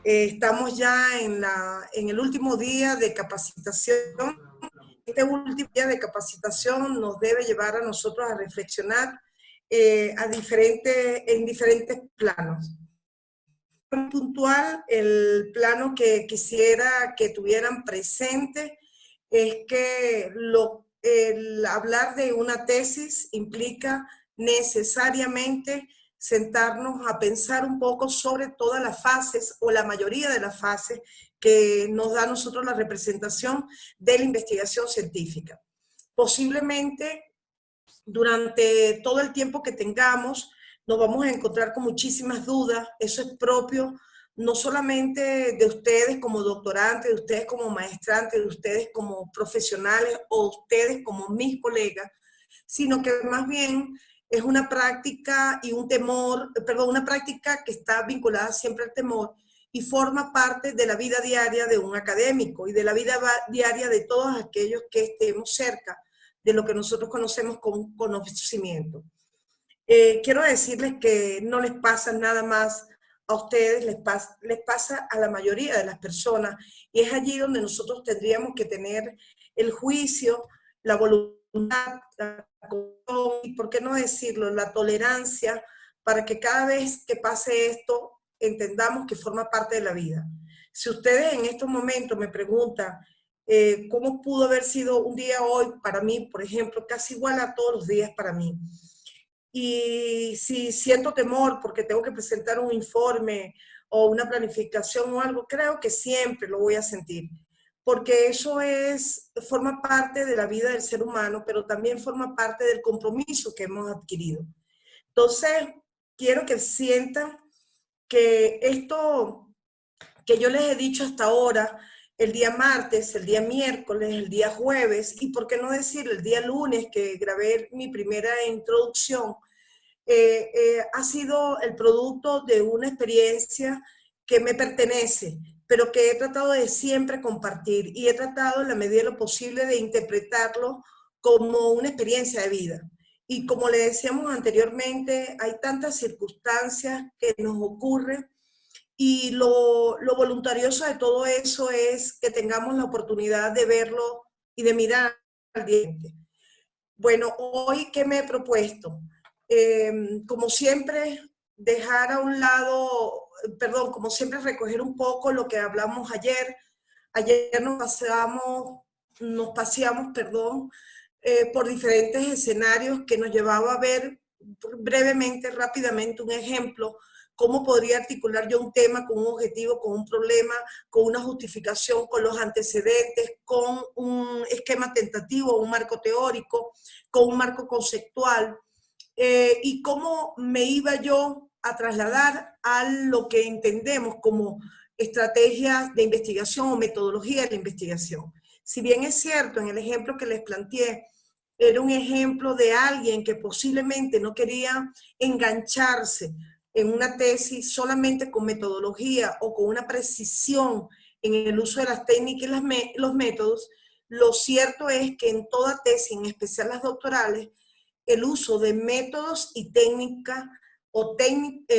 Estamos ya en el último día de capacitación. Este último día de capacitación nos debe llevar a nosotros a reflexionar en diferentes planos. Puntual, el plano que quisiera que tuvieran presente es que el hablar de una tesis implica necesariamente sentarnos a pensar un poco sobre todas las fases o la mayoría de las fases que nos da a nosotros la representación de la investigación científica. Posiblemente durante todo el tiempo que tengamos nos vamos a encontrar con muchísimas dudas. Eso es propio no solamente de ustedes como doctorantes, de ustedes como maestrantes, de ustedes como profesionales o ustedes como mis colegas, sino que más bien es una práctica y un temor, perdón, una práctica que está vinculada siempre al temor y forma parte de la vida diaria de un académico y de la vida diaria de todos aquellos que estemos cerca de lo que nosotros conocemos como conocimiento. Quiero decirles que no les pasa nada más a ustedes, les pasa a la mayoría de las personas, y es allí donde nosotros tendríamos que tener el juicio, la voluntad, y por qué no decirlo, la tolerancia, para que cada vez que pase esto entendamos que forma parte de la vida. Si ustedes en estos momentos me preguntan cómo pudo haber sido un día hoy para mí, por ejemplo, casi igual a todos los días para mí, y si siento temor porque tengo que presentar un informe o una planificación o algo, creo que siempre lo voy a sentir, porque eso forma parte de la vida del ser humano, pero también forma parte del compromiso que hemos adquirido. Entonces, quiero que sientan que esto que yo les he dicho hasta ahora, el día martes, el día miércoles, el día jueves, y por qué no decir el día lunes que grabé mi primera introducción, ha sido el producto de una experiencia que me pertenece, pero que he tratado de siempre compartir, y he tratado en la medida de lo posible de interpretarlo como una experiencia de vida. Y como le decíamos anteriormente, hay tantas circunstancias que nos ocurren, y lo voluntarioso de todo eso es que tengamos la oportunidad de verlo y de mirar al diente. Bueno, hoy, ¿qué me he propuesto? Como siempre, dejar a un lado, perdón, como siempre recoger un poco lo que hablamos ayer. Ayer nos paseamos, perdón, por diferentes escenarios que nos llevaba a ver brevemente, rápidamente, un ejemplo, cómo podría articular yo un tema con un objetivo, con un problema, con una justificación, con los antecedentes, con un esquema tentativo, un marco teórico, con un marco conceptual, y cómo me iba yo a trasladar a lo que entendemos como estrategias de investigación o metodología de la investigación. Si bien es cierto, en el ejemplo que les planteé, era un ejemplo de alguien que posiblemente no quería engancharse en una tesis solamente con metodología o con una precisión en el uso de las técnicas y los métodos, lo cierto es que en toda tesis, en especial las doctorales, el uso de métodos y técnicas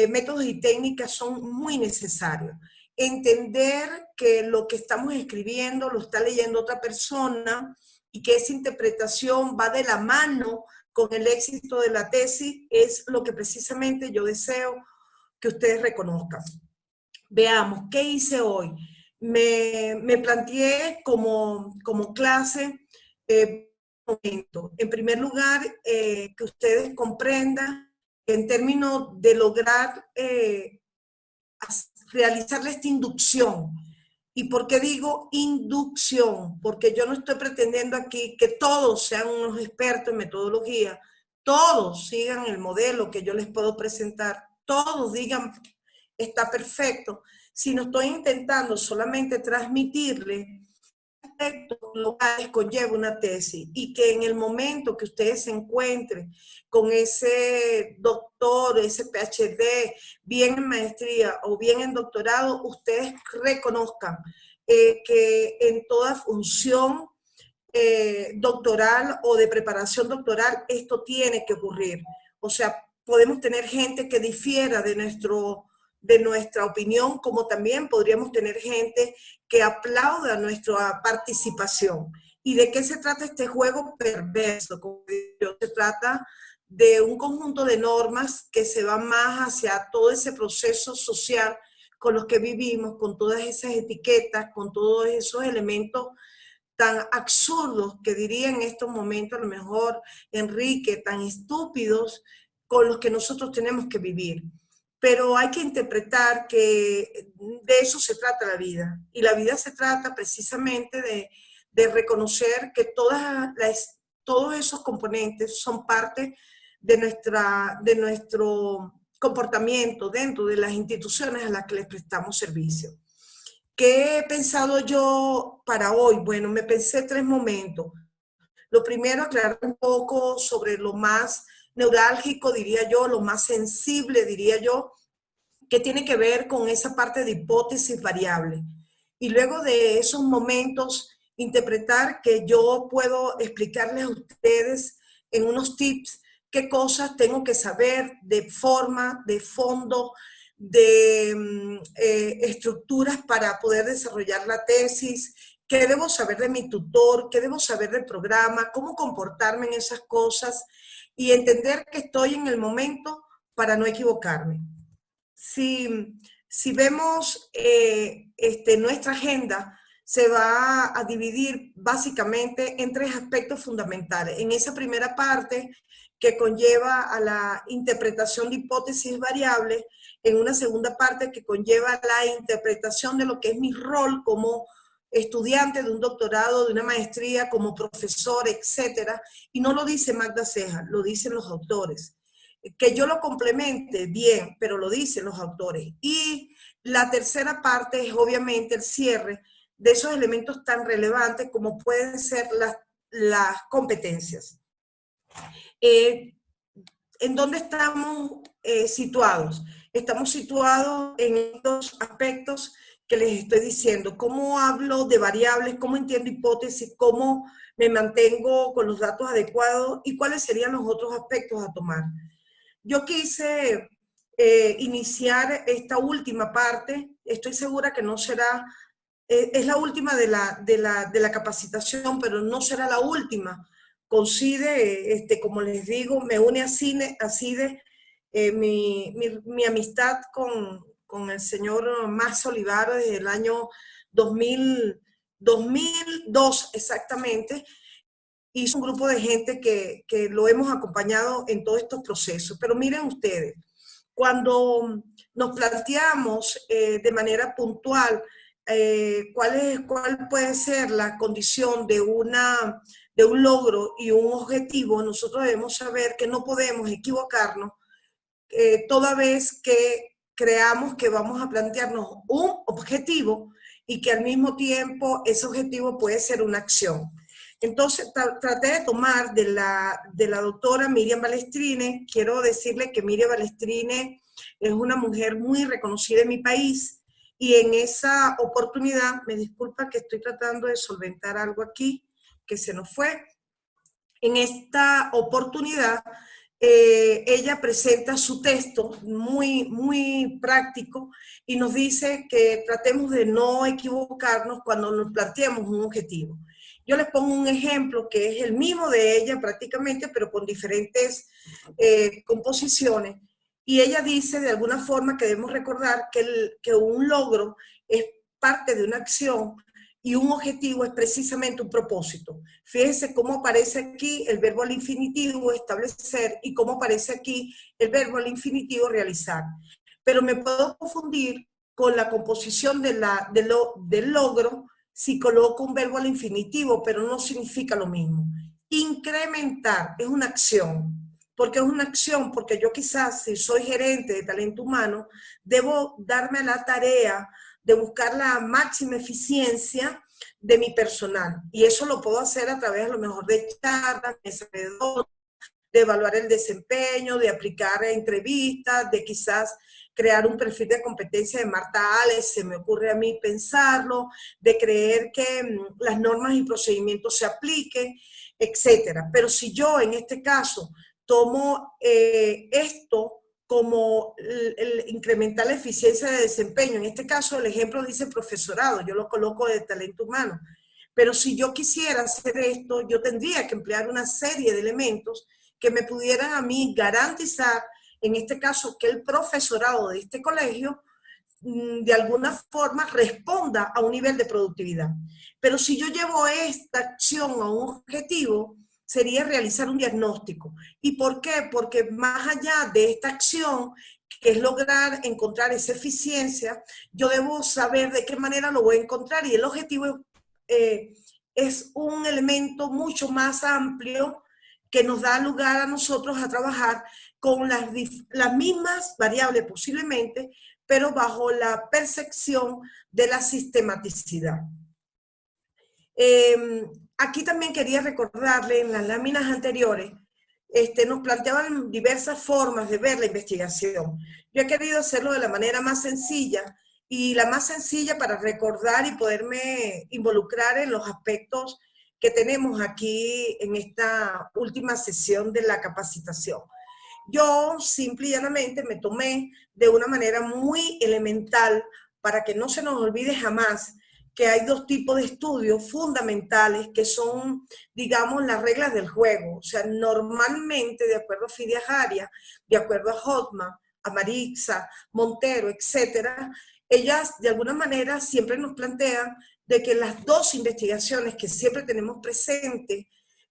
métodos y técnicas son muy necesarios. Entender que lo que estamos escribiendo lo está leyendo otra persona y que esa interpretación va de la mano con el éxito de la tesis es lo que precisamente yo deseo que ustedes reconozcan. Veamos, ¿qué hice hoy? Me planteé como clase, en primer lugar, que ustedes comprendan en términos de lograr realizar esta inducción. ¿Y por qué digo inducción? Porque yo no estoy pretendiendo aquí que todos sean unos expertos en metodología, todos sigan el modelo que yo les puedo presentar, todos digan está perfecto, sino estoy intentando solamente transmitirle aspectos locales conlleva una tesis, y que en el momento que ustedes se encuentren con ese doctor, ese PhD, bien en maestría o bien en doctorado, ustedes reconozcan que en toda función doctoral o de preparación doctoral esto tiene que ocurrir. O sea, podemos tener gente que difiera de nuestra opinión, como también podríamos tener gente que aplauda nuestra participación. ¿Y de qué se trata este juego perverso? Como digo, se trata de un conjunto de normas que se van más hacia todo ese proceso social con los que vivimos, con todas esas etiquetas, con todos esos elementos tan absurdos que diría en estos momentos a lo mejor Enrique, tan estúpidos con los que nosotros tenemos que vivir. Pero hay que interpretar que de eso se trata la vida. Y la vida se trata precisamente de reconocer que todos esos componentes son parte de nuestro comportamiento dentro de las instituciones a las que les prestamos servicio. ¿Qué he pensado yo para hoy? Bueno, me pensé 3 momentos. Lo primero, aclarar un poco sobre lo más neurálgico, diría yo, lo más sensible, diría yo, que tiene que ver con esa parte de hipótesis variable. Y luego de esos momentos, interpretar que yo puedo explicarles a ustedes en unos tips qué cosas tengo que saber de forma, de fondo, de estructuras para poder desarrollar la tesis, qué debo saber de mi tutor, qué debo saber del programa, cómo comportarme en esas cosas y entender que estoy en el momento para no equivocarme. Si vemos nuestra agenda, se va a dividir básicamente en 3 aspectos fundamentales. En esa primera parte, que conlleva a la interpretación de hipótesis variables, en una segunda parte que conlleva la interpretación de lo que es mi rol como estudiante de un doctorado, de una maestría, como profesor, etcétera. Y no lo dice Magda Ceja, lo dicen los autores. Que yo lo complemente, bien, pero lo dicen los autores. Y la tercera parte es obviamente el cierre de esos elementos tan relevantes como pueden ser las competencias. ¿En dónde estamos situados? Estamos situados en estos aspectos que les estoy diciendo. ¿Cómo hablo de variables? ¿Cómo entiendo hipótesis? ¿Cómo me mantengo con los datos adecuados? ¿Y cuáles serían los otros aspectos a tomar? Yo quise iniciar esta última parte. Estoy segura que no será, es la última de la capacitación, pero no será la última. Coincide, como les digo, me une a CIDE mi amistad con el señor Max Olivar desde el año 2002 exactamente, y es un grupo de gente que lo hemos acompañado en todos estos procesos. Pero miren ustedes, cuando nos planteamos de manera puntual cuál puede ser la condición de un logro y un objetivo, nosotros debemos saber que no podemos equivocarnos toda vez que creamos que vamos a plantearnos un objetivo y que al mismo tiempo ese objetivo puede ser una acción. Entonces traté de tomar de la doctora Miriam Balestrine. Quiero decirle que Miriam Balestrine es una mujer muy reconocida en mi país, y en esa oportunidad, me disculpa que estoy tratando de solventar algo aquí que se nos fue, en esta oportunidad ella presenta su texto muy, muy práctico y nos dice que tratemos de no equivocarnos cuando nos planteamos un objetivo. Yo les pongo un ejemplo que es el mismo de ella prácticamente, pero con diferentes composiciones. Y ella dice de alguna forma que debemos recordar que un logro es parte de una acción y un objetivo es precisamente un propósito. Fíjense cómo aparece aquí el verbo al infinitivo, establecer, y cómo aparece aquí el verbo al infinitivo, realizar. Pero me puedo confundir con la composición del logro si coloco un verbo al infinitivo, pero no significa lo mismo. Incrementar es una acción. ¿Por qué es una acción? Porque yo quizás, si soy gerente de talento humano, debo darme a la tarea de buscar la máxima eficiencia de mi personal. Y eso lo puedo hacer a través, a lo mejor, de charlas, de evaluar el desempeño, de aplicar entrevistas, de quizás crear un perfil de competencia de Marta Ales, se me ocurre a mí pensarlo, de creer que las normas y procedimientos se apliquen, etcétera. Pero si yo, en este caso, tomo esto como incrementar la eficiencia de desempeño. En este caso, el ejemplo dice profesorado, yo lo coloco de talento humano. Pero si yo quisiera hacer esto, yo tendría que emplear una serie de elementos que me pudieran a mí garantizar, en este caso, que el profesorado de este colegio de alguna forma responda a un nivel de productividad. Pero si yo llevo esta acción a un objetivo, sería realizar un diagnóstico. ¿Y por qué? Porque más allá de esta acción, que es lograr encontrar esa eficiencia, yo debo saber de qué manera lo voy a encontrar, y el objetivo es un elemento mucho más amplio que nos da lugar a nosotros a trabajar con las mismas variables posiblemente, pero bajo la percepción de la sistematicidad. Aquí también quería recordarle, en las láminas anteriores, nos planteaban diversas formas de ver la investigación. Yo he querido hacerlo de la manera más sencilla, y la más sencilla para recordar y poderme involucrar en los aspectos que tenemos aquí en esta última sesión de la capacitación. Yo simple y llanamente me tomé de una manera muy elemental para que no se nos olvide jamás que hay dos tipos de estudios fundamentales que son, digamos, las reglas del juego. O sea, normalmente, de acuerdo a Fidia Jaria, de acuerdo a Hotman, a Marixa, Montero, etcétera, ellas de alguna manera siempre nos plantean de que las dos investigaciones que siempre tenemos presentes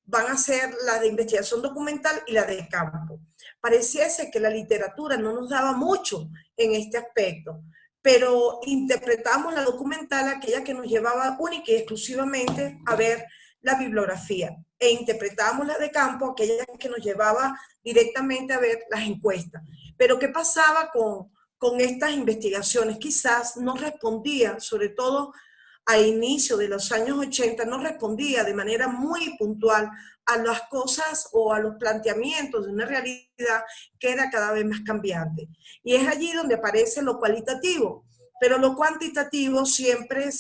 van a ser la de investigación documental y la de campo. Pareciese que la literatura no nos daba mucho en este aspecto, pero interpretamos la documental, aquella que nos llevaba única y exclusivamente a ver la bibliografía, e interpretamos la de campo, aquella que nos llevaba directamente a ver las encuestas. Pero ¿qué pasaba con estas investigaciones? Quizás no respondía, sobre todo a inicio de los años 80, no respondía de manera muy puntual a las cosas o a los planteamientos de una realidad que era cada vez más cambiante. Y es allí donde aparece lo cualitativo, pero lo cuantitativo siempre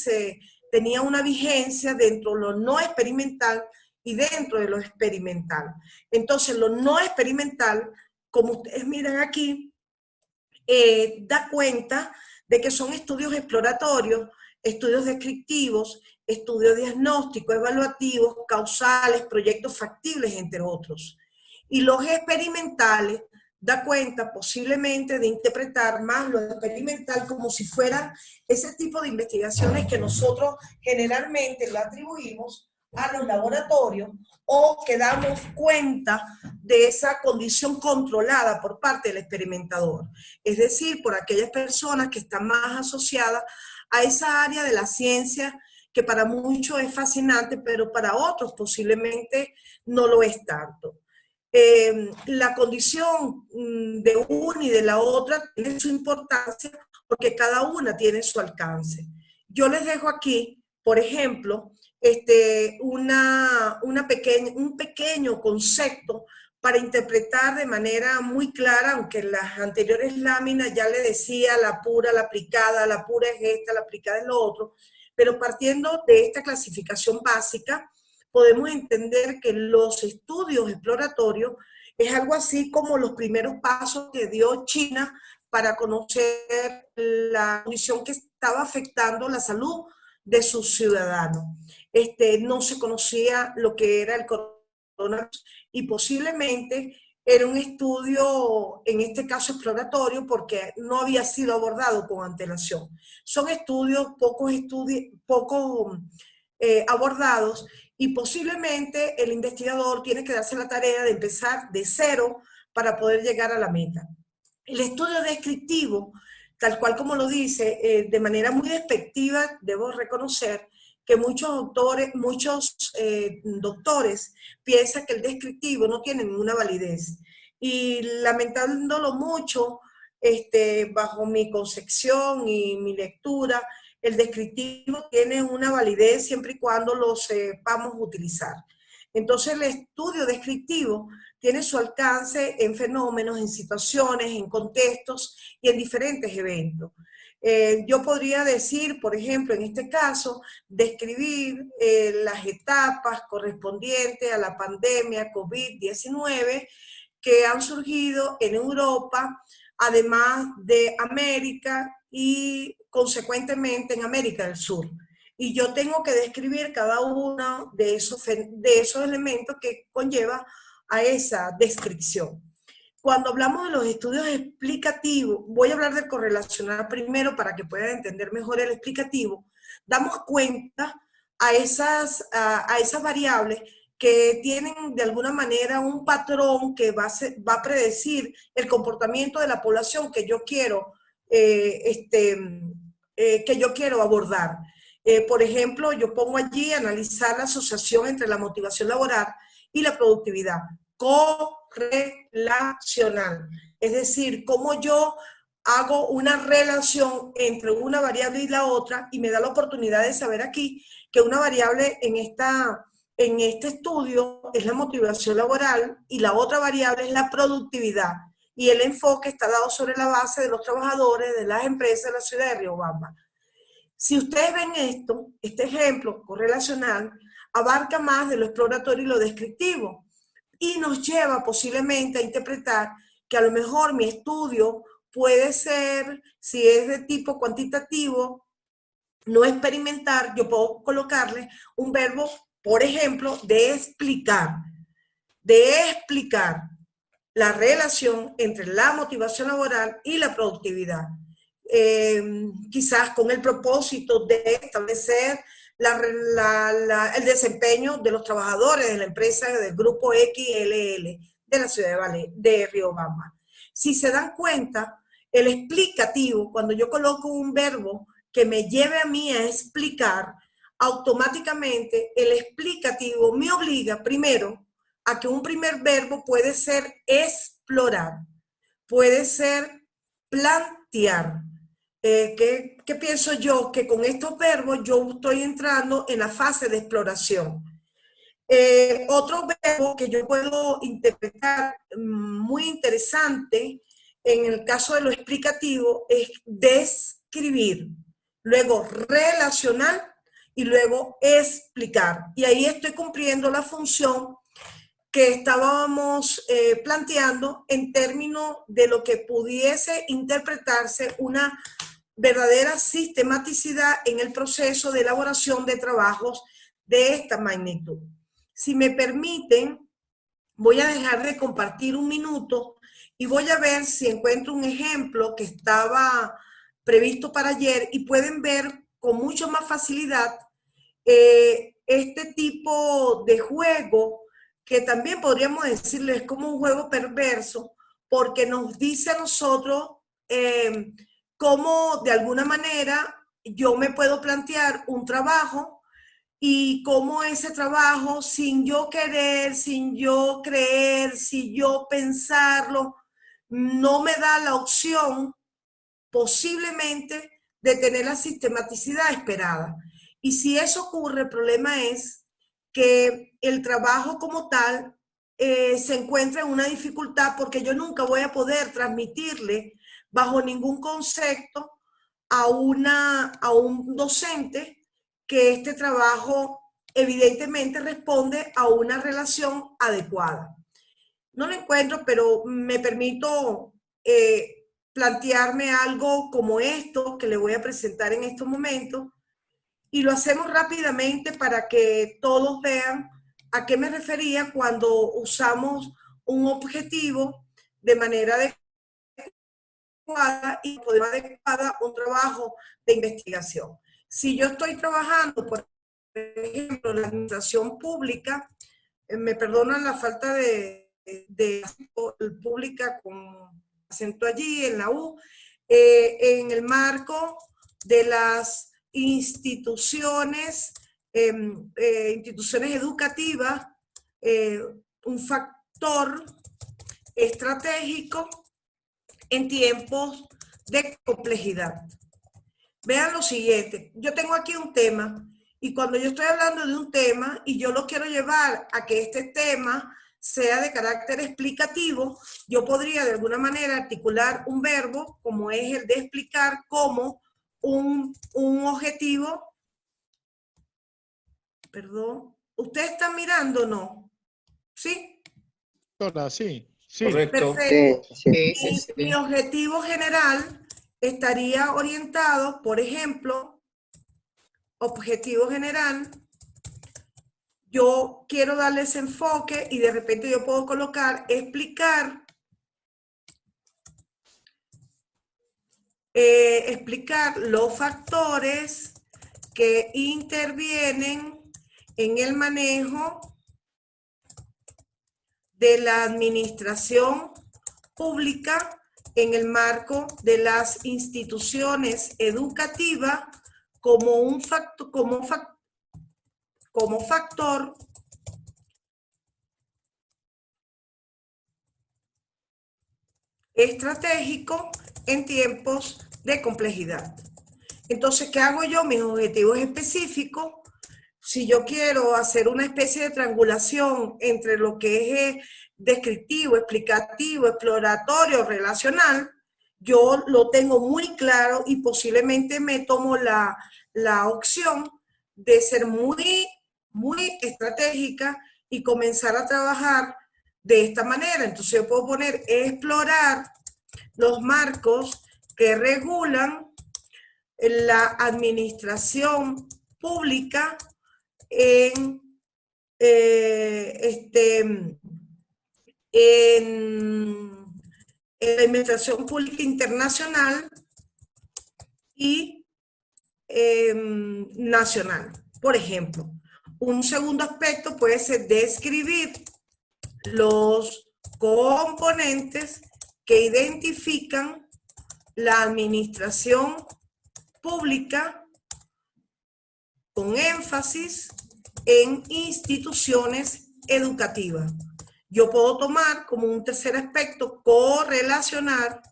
tenía una vigencia dentro de lo no experimental y dentro de lo experimental. Entonces, lo no experimental, como ustedes miran aquí, da cuenta de que son estudios exploratorios, estudios descriptivos, estudios diagnósticos, evaluativos, causales, proyectos factibles, entre otros. Y los experimentales da cuenta posiblemente de interpretar más lo experimental como si fueran ese tipo de investigaciones que nosotros generalmente lo atribuimos a los laboratorios, o que damos cuenta de esa condición controlada por parte del experimentador. Es decir, por aquellas personas que están más asociadas a esa área de la ciencia que para muchos es fascinante, pero para otros posiblemente no lo es tanto. La condición de una y de la otra tiene su importancia porque cada una tiene su alcance. Yo les dejo aquí, por ejemplo, un pequeño concepto para interpretar de manera muy clara, aunque en las anteriores láminas ya le decía la pura, la pura es esta, la aplicada es lo otro, pero partiendo de esta clasificación básica, podemos entender que los estudios exploratorios es algo así como los primeros pasos que dio China para conocer la condición que estaba afectando la salud de sus ciudadanos. No se conocía lo que era el coronavirus, y posiblemente era un estudio, en este caso exploratorio, porque no había sido abordado con antelación. Son estudios poco abordados, y posiblemente el investigador tiene que darse la tarea de empezar de cero para poder llegar a la meta. El estudio descriptivo, tal cual como lo dice, de manera muy despectiva, debo reconocer que muchos doctores piensan que el descriptivo no tiene ninguna validez. Y lamentándolo mucho, bajo mi concepción y mi lectura, el descriptivo tiene una validez siempre y cuando lo sepamos utilizar. Entonces, el estudio descriptivo tiene su alcance en fenómenos, en situaciones, en contextos y en diferentes eventos. Yo podría decir, por ejemplo, en este caso, describir las etapas correspondientes a la pandemia COVID-19 que han surgido en Europa además de América y consecuentemente en América del Sur. Y yo tengo que describir cada uno de esos elementos que conlleva a esa descripción. Cuando hablamos de los estudios explicativos, voy a hablar del correlacional primero para que puedan entender mejor el explicativo. Damos cuenta a esas variables que tienen de alguna manera un patrón que va a predecir el comportamiento de la población que yo quiero, abordar. Por ejemplo, yo pongo allí analizar la asociación entre la motivación laboral y la productividad. Correlacional. Es decir, cómo yo hago una relación entre una variable y la otra y me da la oportunidad de saber aquí que una variable en este estudio es la motivación laboral y la otra variable es la productividad. Y el enfoque está dado sobre la base de los trabajadores de las empresas de la ciudad de Riobamba. Si ustedes ven este ejemplo correlacional abarca más de lo exploratorio y lo descriptivo y nos lleva posiblemente a interpretar que a lo mejor mi estudio puede ser, si es de tipo cuantitativo, no experimentar, yo puedo colocarle un verbo, por ejemplo, de explicar la relación entre la motivación laboral y la productividad. Quizás con el propósito de establecer el desempeño de los trabajadores de la empresa del grupo XLL de la ciudad de Riobamba. Si se dan cuenta, el explicativo, cuando yo coloco un verbo que me lleve a mí a explicar, automáticamente el explicativo me obliga primero a que un primer verbo puede ser explorar, puede ser plantear. ¿Qué pienso yo? Que con estos verbos yo estoy entrando en la fase de exploración. Otro verbo que yo puedo interpretar muy interesante en el caso de lo explicativo es describir, luego relacionar y luego explicar. Y ahí estoy cumpliendo la función que estábamos planteando en términos de lo que pudiese interpretarse una verdadera sistematicidad en el proceso de elaboración de trabajos de esta magnitud. Si me permiten, voy a dejar de compartir un minuto y voy a ver si encuentro un ejemplo que estaba previsto para ayer y pueden ver con mucho más facilidad este tipo de juego que también podríamos decirle es como un juego perverso porque nos dice a nosotros cómo de alguna manera yo me puedo plantear un trabajo y cómo ese trabajo, sin yo querer, sin yo creer, sin yo pensarlo, no me da la opción posiblemente de tener la sistematicidad esperada. Y si eso ocurre, el problema es que el trabajo como tal se encuentra en una dificultad porque yo nunca voy a poder transmitirle bajo ningún concepto a un docente que este trabajo evidentemente responde a una relación adecuada. No lo encuentro, pero me permito plantearme algo como esto que le voy a presentar en estos momentos y lo hacemos rápidamente para que todos vean a qué me refería cuando usamos un objetivo de manera adecuada y de manera adecuada un trabajo de investigación. Si yo estoy trabajando, por ejemplo, en la administración pública, me perdonan la falta de pública con acento allí, en la U, en el marco de las instituciones, instituciones educativas, un factor estratégico en tiempos de complejidad. Vean lo siguiente, yo tengo aquí un tema y cuando yo estoy hablando de un tema y yo lo quiero llevar a que este tema sea de carácter explicativo, yo podría de alguna manera articular un verbo como es el de explicar como un objetivo. Perdón, ¿ustedes están mirando o no? ¿Sí? Hola, sí. Correcto. Perfecto. Sí. Mi objetivo general estaría orientado, por ejemplo, objetivo general, yo quiero darle ese enfoque y de repente yo puedo colocar, explicar los factores que intervienen en el manejo de la administración pública en el marco de las instituciones educativas como factor estratégico en tiempos de complejidad. Entonces, ¿qué hago yo? Mis objetivos específicos. Si yo quiero hacer una especie de triangulación entre lo que es descriptivo, explicativo, exploratorio, relacional, yo lo tengo muy claro y posiblemente me tomo la opción de ser muy estratégica y comenzar a trabajar de esta manera. Entonces yo puedo poner explorar los marcos que regulan la administración pública en la administración pública internacional y nacional. Por ejemplo, un segundo aspecto puede ser describir los componentes que identifican la administración pública con énfasis en instituciones educativas. Yo puedo tomar como un tercer aspecto, correlacionar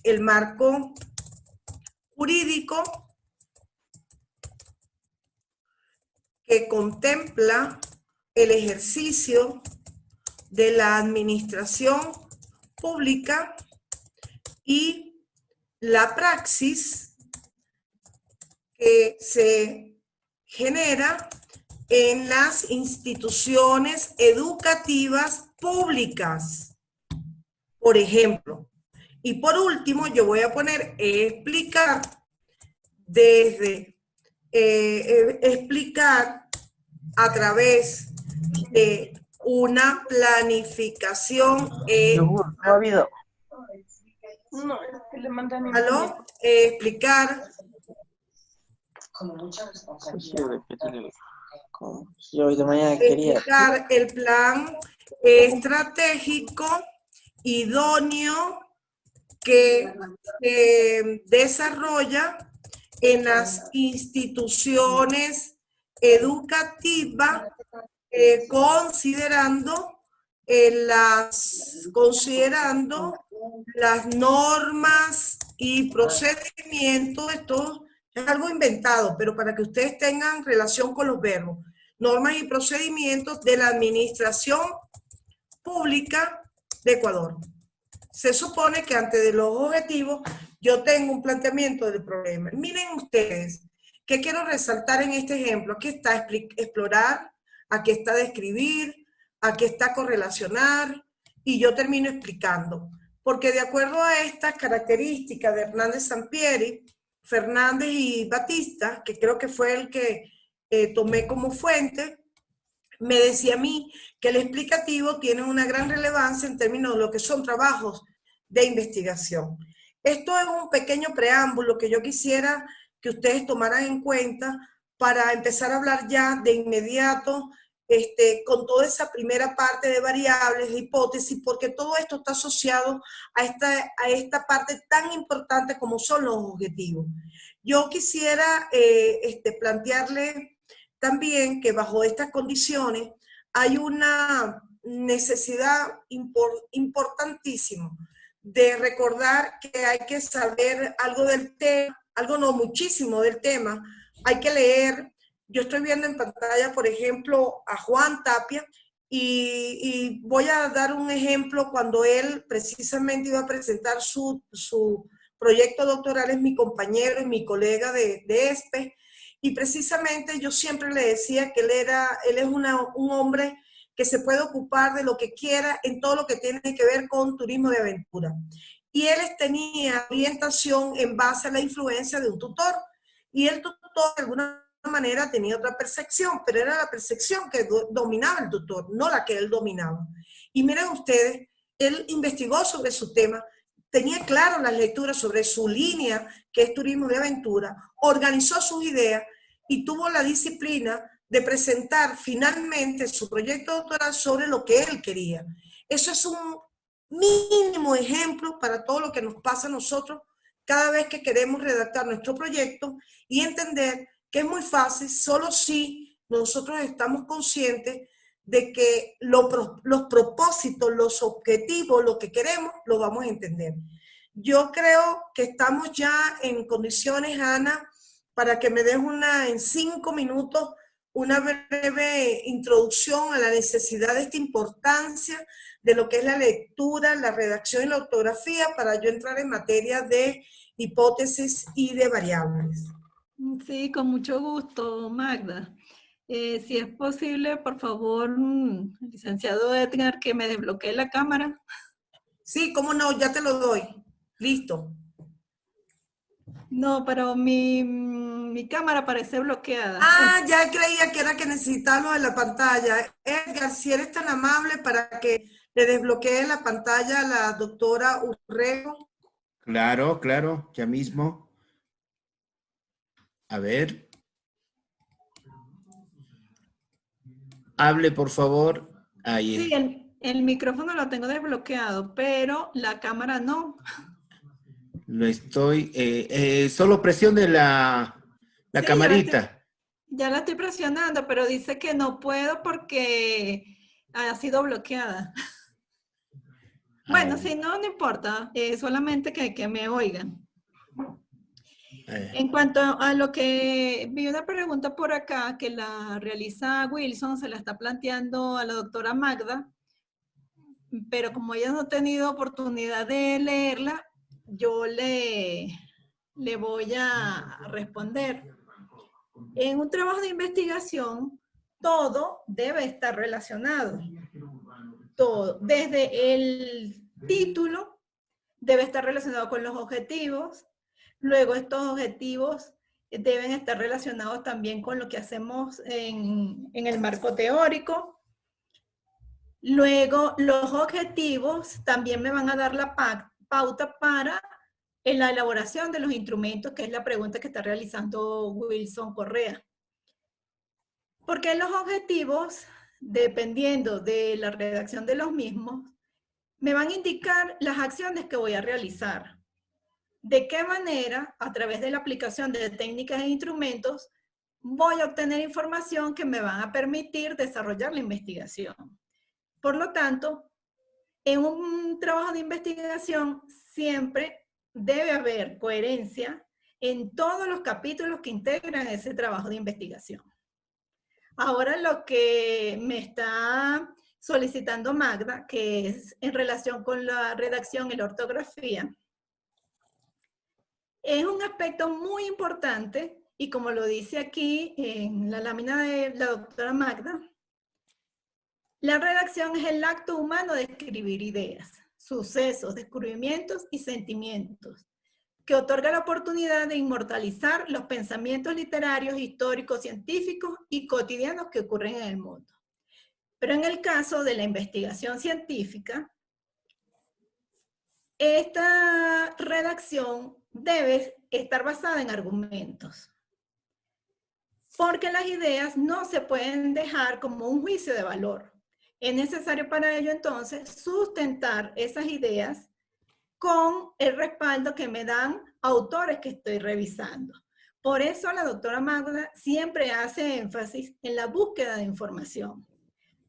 el marco jurídico que contempla el ejercicio de la administración pública y la praxis que se genera en las instituciones educativas públicas, por ejemplo. Y por último, yo voy a poner explicar explicar a través de una planificación. No ha habido. No, es que le mandan ¿Aló? Explicar. Con mucha responsabilidad. Yo hoy de mañana quería. Explicar el plan estratégico idóneo que se desarrolla en las instituciones educativas, considerando las normas y procedimientos. Esto es algo inventado, pero para que ustedes tengan relación con los verbos. Normas y procedimientos de la administración pública de Ecuador. Se supone que antes de los objetivos yo tengo un planteamiento del problema. Miren ustedes, ¿qué quiero resaltar en este ejemplo? Aquí está explorar, aquí está describir, aquí está correlacionar, y yo termino explicando. Porque de acuerdo a estas características de Hernández Sampieri, Fernández y Batista, que creo que fue el que tomé como fuente, me decía a mí que el explicativo tiene una gran relevancia en términos de lo que son trabajos de investigación. Esto es un pequeño preámbulo que yo quisiera que ustedes tomaran en cuenta para empezar a hablar ya de inmediato con toda esa primera parte de variables, de hipótesis, porque todo esto está asociado a esta parte tan importante como son los objetivos. Yo quisiera plantearle también que bajo estas condiciones hay una necesidad importantísima de recordar que hay que saber algo del tema, algo no, muchísimo del tema. Hay que leer. Yo estoy viendo en pantalla, por ejemplo, a Juan Tapia, y voy a dar un ejemplo cuando él precisamente iba a presentar su proyecto doctoral. Es mi compañero y mi colega de ESPE, y precisamente yo siempre le decía que él es un hombre que se puede ocupar de lo que quiera en todo lo que tiene que ver con turismo de aventura. Y él tenía orientación en base a la influencia de un tutor. Y el tutor de alguna manera tenía otra percepción, pero era la percepción que dominaba el tutor, no la que él dominaba. Y miren ustedes, él investigó sobre su tema, tenía claro las lecturas sobre su línea, que es turismo de aventura, organizó sus ideas y tuvo la disciplina de presentar finalmente su proyecto doctoral sobre lo que él quería. Eso es un mínimo ejemplo para todo lo que nos pasa a nosotros cada vez que queremos redactar nuestro proyecto y entender que es muy fácil, solo si nosotros estamos conscientes de que los propósitos, los objetivos, lo que queremos, lo vamos a entender. Yo creo que estamos ya en condiciones, Ana, para que me des en 5 minutos una breve introducción a la necesidad de esta importancia de lo que es la lectura, la redacción y la ortografía para yo entrar en materia de hipótesis y de variables. Sí, con mucho gusto, Magda. Si es posible, por favor, licenciado Edgar, que me desbloquee la cámara. Sí, cómo no, ya te lo doy. Listo. No, pero mi cámara parece bloqueada. Ah, ya creía que era que necesitaba lo de la pantalla. Edgar, si eres tan amable para que le desbloquee la pantalla a la doctora Urrego. Claro, claro, ya mismo. A ver. Hable, por favor. Ahí. Sí, el micrófono lo tengo desbloqueado, pero la cámara no. Lo estoy... solo presione la Sí, camarita. Ya la estoy presionando, pero dice que no puedo porque ha sido bloqueada. Bueno, si no, no importa. Solamente que me oigan. En cuanto a lo que vi una pregunta por acá que la realiza Wilson, se la está planteando a la doctora Magda, pero como ella no ha tenido oportunidad de leerla, yo le voy a responder. En un trabajo de investigación, todo debe estar relacionado. Todo, desde el título, debe estar relacionado con los objetivos. Luego estos objetivos deben estar relacionados también con lo que hacemos en el marco teórico. Luego los objetivos también me van a dar la pauta para la elaboración de los instrumentos, que es la pregunta que está realizando Wilson Correa. Porque los objetivos, dependiendo de la redacción de los mismos, me van a indicar las acciones que voy a realizar. De qué manera, a través de la aplicación de técnicas e instrumentos, voy a obtener información que me van a permitir desarrollar la investigación. Por lo tanto, en un trabajo de investigación siempre debe haber coherencia en todos los capítulos que integran ese trabajo de investigación. Ahora lo que me está solicitando Magda, que es en relación con la redacción y la ortografía, es un aspecto muy importante y como lo dice aquí en la lámina de la doctora Magda, la redacción es el acto humano de escribir ideas, sucesos, descubrimientos y sentimientos, que otorga la oportunidad de inmortalizar los pensamientos literarios, históricos, científicos y cotidianos que ocurren en el mundo. Pero en el caso de la investigación científica, esta redacción debe estar basada en argumentos, porque las ideas no se pueden dejar como un juicio de valor. Es necesario para ello entonces sustentar esas ideas con el respaldo que me dan autores que estoy revisando. Por eso la doctora Magda siempre hace énfasis en la búsqueda de información.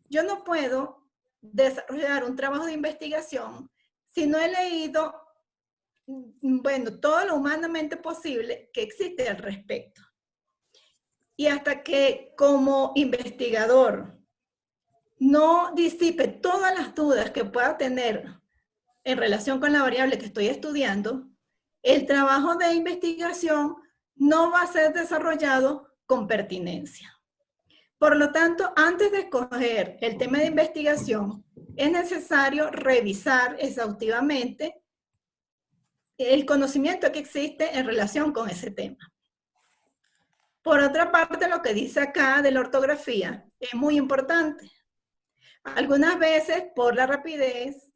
Yo no puedo desarrollar un trabajo de investigación si no he leído, bueno, todo lo humanamente posible que existe al respecto. Y hasta que como investigador no disipe todas las dudas que pueda tener en relación con la variable que estoy estudiando, el trabajo de investigación no va a ser desarrollado con pertinencia. Por lo tanto, antes de escoger el tema de investigación, es necesario revisar exhaustivamente el conocimiento que existe en relación con ese tema. Por otra parte, lo que dice acá de la ortografía es muy importante. Algunas veces, por la rapidez,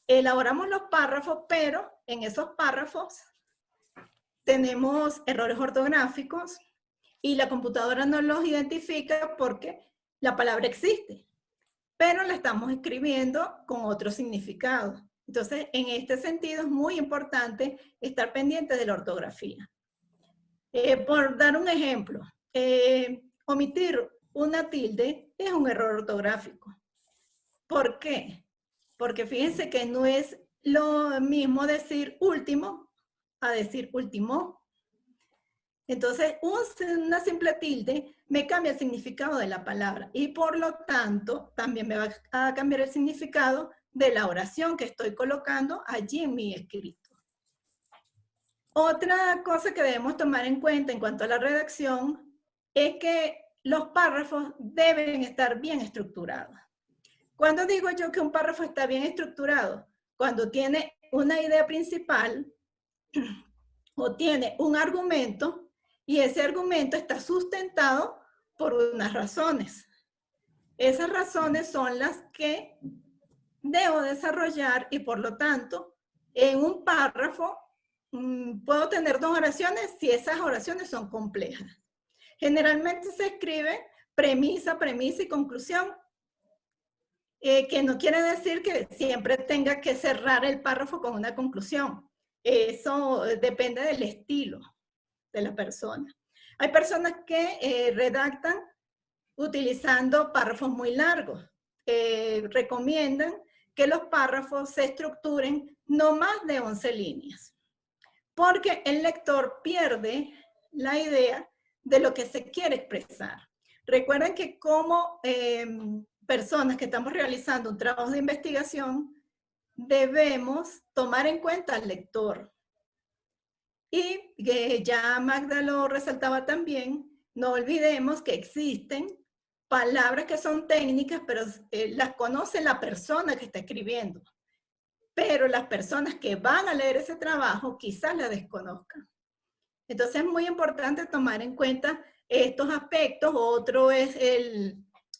elaboramos los párrafos, pero en esos párrafos tenemos errores ortográficos y la computadora no los identifica porque la palabra existe, pero la estamos escribiendo con otro significado. Entonces, en este sentido es muy importante estar pendiente de la ortografía. Por dar un ejemplo, omitir una tilde es un error ortográfico. ¿Por qué? Porque fíjense que no es lo mismo decir último a decir último. Entonces, una simple tilde me cambia el significado de la palabra y por lo tanto también me va a cambiar el significado de la oración que estoy colocando allí en mi escrito. Otra cosa que debemos tomar en cuenta en cuanto a la redacción es que los párrafos deben estar bien estructurados. ¿Cuándo digo yo que un párrafo está bien estructurado? Cuando tiene una idea principal o tiene un argumento y ese argumento está sustentado por unas razones. Esas razones son las que debo desarrollar y por lo tanto en un párrafo puedo tener 2 oraciones si esas oraciones son complejas. Generalmente se escribe premisa, premisa y conclusión, que no quiere decir que siempre tenga que cerrar el párrafo con una conclusión. Eso depende del estilo de la persona. Hay personas que redactan utilizando párrafos muy largos. Recomiendan que los párrafos se estructuren no más de 11 líneas. Porque el lector pierde la idea de lo que se quiere expresar. Recuerden que como personas que estamos realizando un trabajo de investigación, debemos tomar en cuenta al lector. Y ya Magda lo resaltaba también, no olvidemos que existen palabras que son técnicas, pero las conoce la persona que está escribiendo. Pero las personas que van a leer ese trabajo quizás la desconozcan. Entonces es muy importante tomar en cuenta estos aspectos. Otro es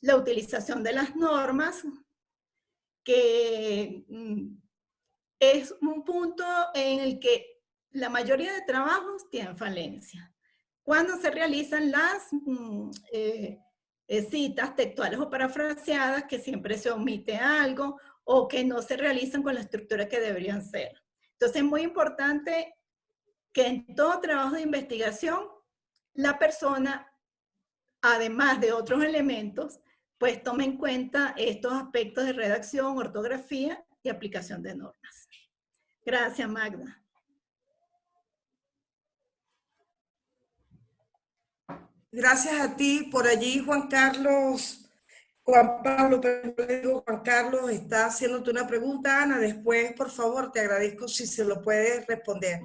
la utilización de las normas, que es un punto en el que la mayoría de trabajos tienen falencia. Cuando se realizan las citas textuales o parafraseadas, que siempre se omite algo, o que no se realizan con la estructura que deberían ser. Entonces es muy importante que en todo trabajo de investigación la persona, además de otros elementos, pues tome en cuenta estos aspectos de redacción, ortografía y aplicación de normas. Gracias, Magda. Gracias a ti. Por allí, Juan Pablo, Juan Carlos está haciéndote una pregunta, Ana. Después, por favor, te agradezco si se lo puedes responder.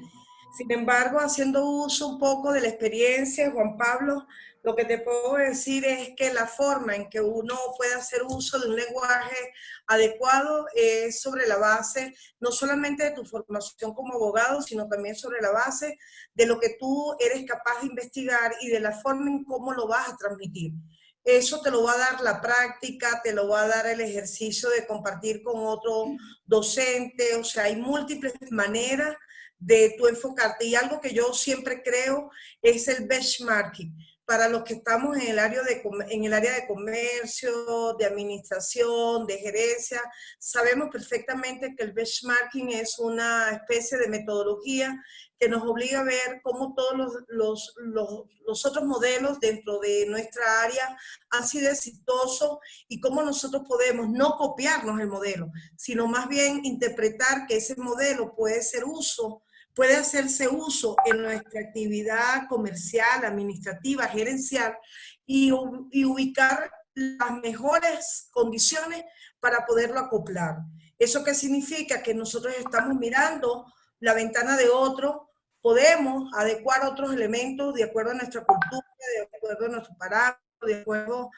Sin embargo, haciendo uso un poco de la experiencia, Juan Pablo, lo que te puedo decir es que la forma en que uno puede hacer uso de un lenguaje adecuado es sobre la base no solamente de tu formación como abogado, sino también sobre la base de lo que tú eres capaz de investigar y de la forma en cómo lo vas a transmitir. Eso te lo va a dar la práctica, te lo va a dar el ejercicio de compartir con otro docente. O sea, hay múltiples maneras de tú enfocarte. Y algo que yo siempre creo es el benchmarking. Para los que estamos en el área de comercio, de administración, de gerencia, sabemos perfectamente que el benchmarking es una especie de metodología que nos obliga a ver cómo todos los otros modelos dentro de nuestra área han sido exitosos y cómo nosotros podemos no copiarnos el modelo, sino más bien interpretar que ese modelo puede hacerse uso en nuestra actividad comercial, administrativa, gerencial y ubicar las mejores condiciones para poderlo acoplar. ¿Eso qué significa? Que nosotros estamos mirando la ventana de otro, podemos adecuar otros elementos de acuerdo a nuestra cultura, de acuerdo a nuestros parámetros, de acuerdo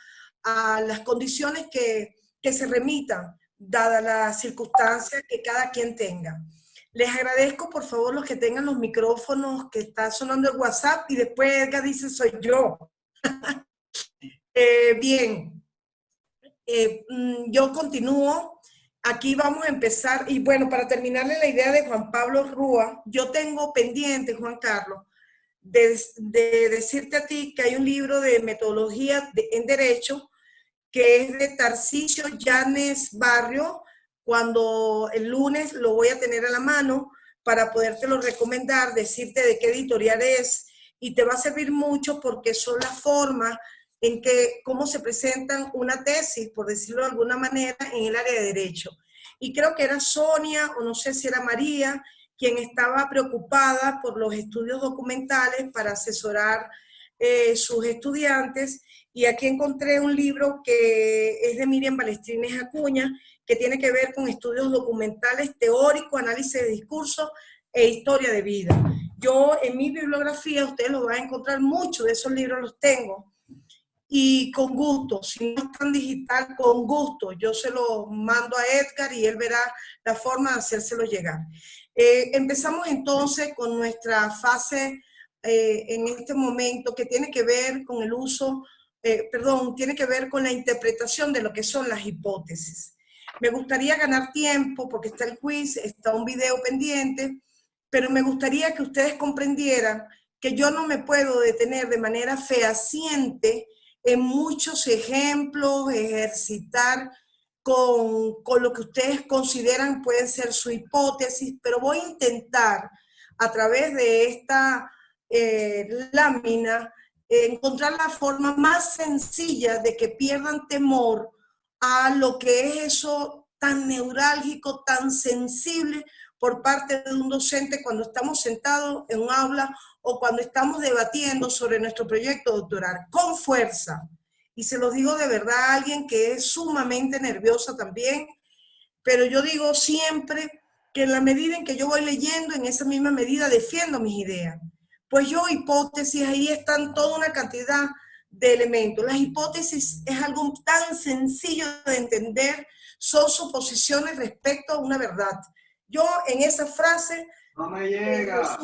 a las condiciones que se remitan, dada la circunstancia que cada quien tenga. Les agradezco, por favor, los que tengan los micrófonos, que está sonando el WhatsApp y después Edgar dice soy yo. Bien, yo continúo. Aquí vamos a empezar, y bueno, para terminarle la idea de Juan Pablo Rúa, yo tengo pendiente, Juan Carlos, de decirte a ti que hay un libro de metodología en Derecho que es de Tarcisio Llanes Barrio. Cuando el lunes lo voy a tener a la mano para podértelo recomendar, decirte de qué editorial es, y te va a servir mucho porque son las formas en que, cómo se presentan una tesis, por decirlo de alguna manera, en el área de Derecho. Y creo que era Sonia, o no sé si era María, quien estaba preocupada por los estudios documentales para asesorar sus estudiantes, y aquí encontré un libro que es de Miriam Balestrines Acuña, que tiene que ver con estudios documentales teóricos, análisis de discurso e historia de vida. Yo en mi bibliografía, ustedes los van a encontrar, muchos de esos libros los tengo, y con gusto, si no es tan digital, con gusto, yo se lo mando a Edgar y él verá la forma de hacérselo llegar. Empezamos entonces con nuestra fase en este momento, que tiene que ver con el uso, tiene que ver con la interpretación de lo que son las hipótesis. Me gustaría ganar tiempo porque está el quiz, está un video pendiente, pero me gustaría que ustedes comprendieran que yo no me puedo detener de manera fehaciente en muchos ejemplos, ejercitar con lo que ustedes consideran puede ser su hipótesis, pero voy a intentar a través de esta lámina encontrar la forma más sencilla de que pierdan temor a lo que es eso tan neurálgico, tan sensible por parte de un docente cuando estamos sentados en un aula o cuando estamos debatiendo sobre nuestro proyecto doctoral, con fuerza. Y se los digo de verdad a alguien que es sumamente nerviosa también, pero yo digo siempre que en la medida en que yo voy leyendo, en esa misma medida defiendo mis ideas. Pues yo, hipótesis, ahí están toda una cantidad de elementos. Las hipótesis es algo tan sencillo de entender, son suposiciones respecto a una verdad. Yo en esa frase... No me llega.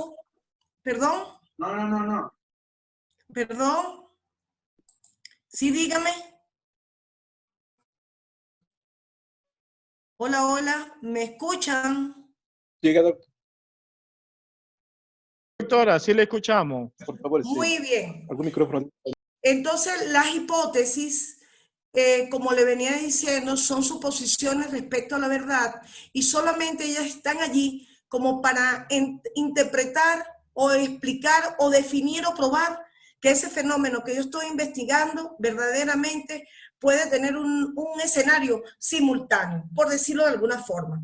¿Perdón? No. ¿Perdón? Sí, dígame. Hola, hola, ¿me escuchan? Llega, doctor. Doctora, sí le escuchamos, por favor. Muy sí. bien. ¿Algún micrófono? Entonces, las hipótesis, como le venía diciendo, son suposiciones respecto a la verdad y solamente ellas están allí como para interpretar o explicar o definir o probar que ese fenómeno que yo estoy investigando verdaderamente puede tener un escenario simultáneo, por decirlo de alguna forma.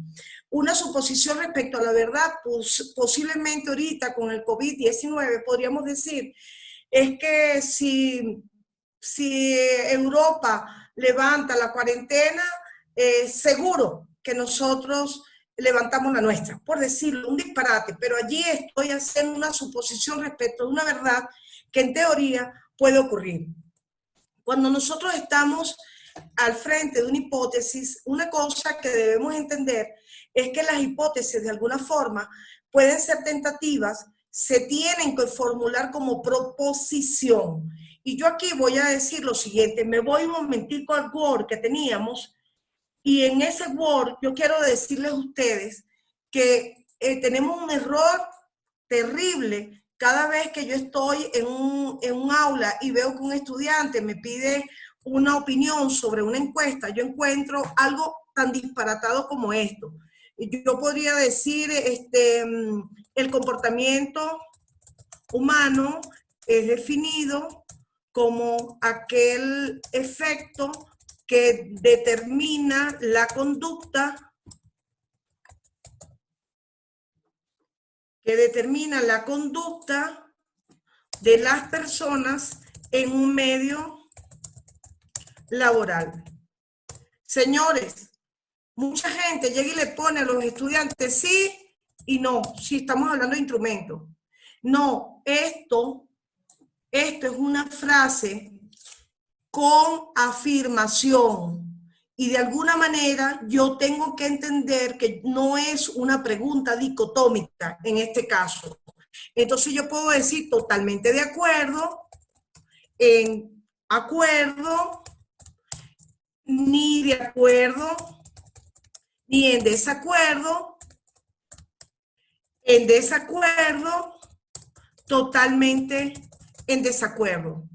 Una suposición respecto a la verdad, pues, posiblemente ahorita con el COVID-19 podríamos decir, es que si Europa levanta la cuarentena, seguro que nosotros levantamos la nuestra, por decirlo, un disparate, pero allí estoy haciendo una suposición respecto a una verdad que en teoría puede ocurrir. Cuando nosotros estamos al frente de una hipótesis, una cosa que debemos entender es que las hipótesis de alguna forma pueden ser tentativas, se tienen que formular como proposición. Y yo aquí voy a decir lo siguiente, me voy un momentico al Word que teníamos, y en ese Word yo quiero decirles a ustedes que tenemos un error terrible cada vez que yo estoy en un aula y veo que un estudiante me pide una opinión sobre una encuesta, yo encuentro algo tan disparatado como esto. Yo podría decir, el comportamiento humano es definido como aquel efecto que determina la conducta, de las personas en un medio laboral. Señores, mucha gente llega y le pone a los estudiantes sí y no, si estamos hablando de instrumentos. No, esto es una frase con afirmación. Y de alguna manera yo tengo que entender que no es una pregunta dicotómica en este caso. Entonces yo puedo decir totalmente de acuerdo, en acuerdo, ni de acuerdo, ni en desacuerdo, totalmente en desacuerdo.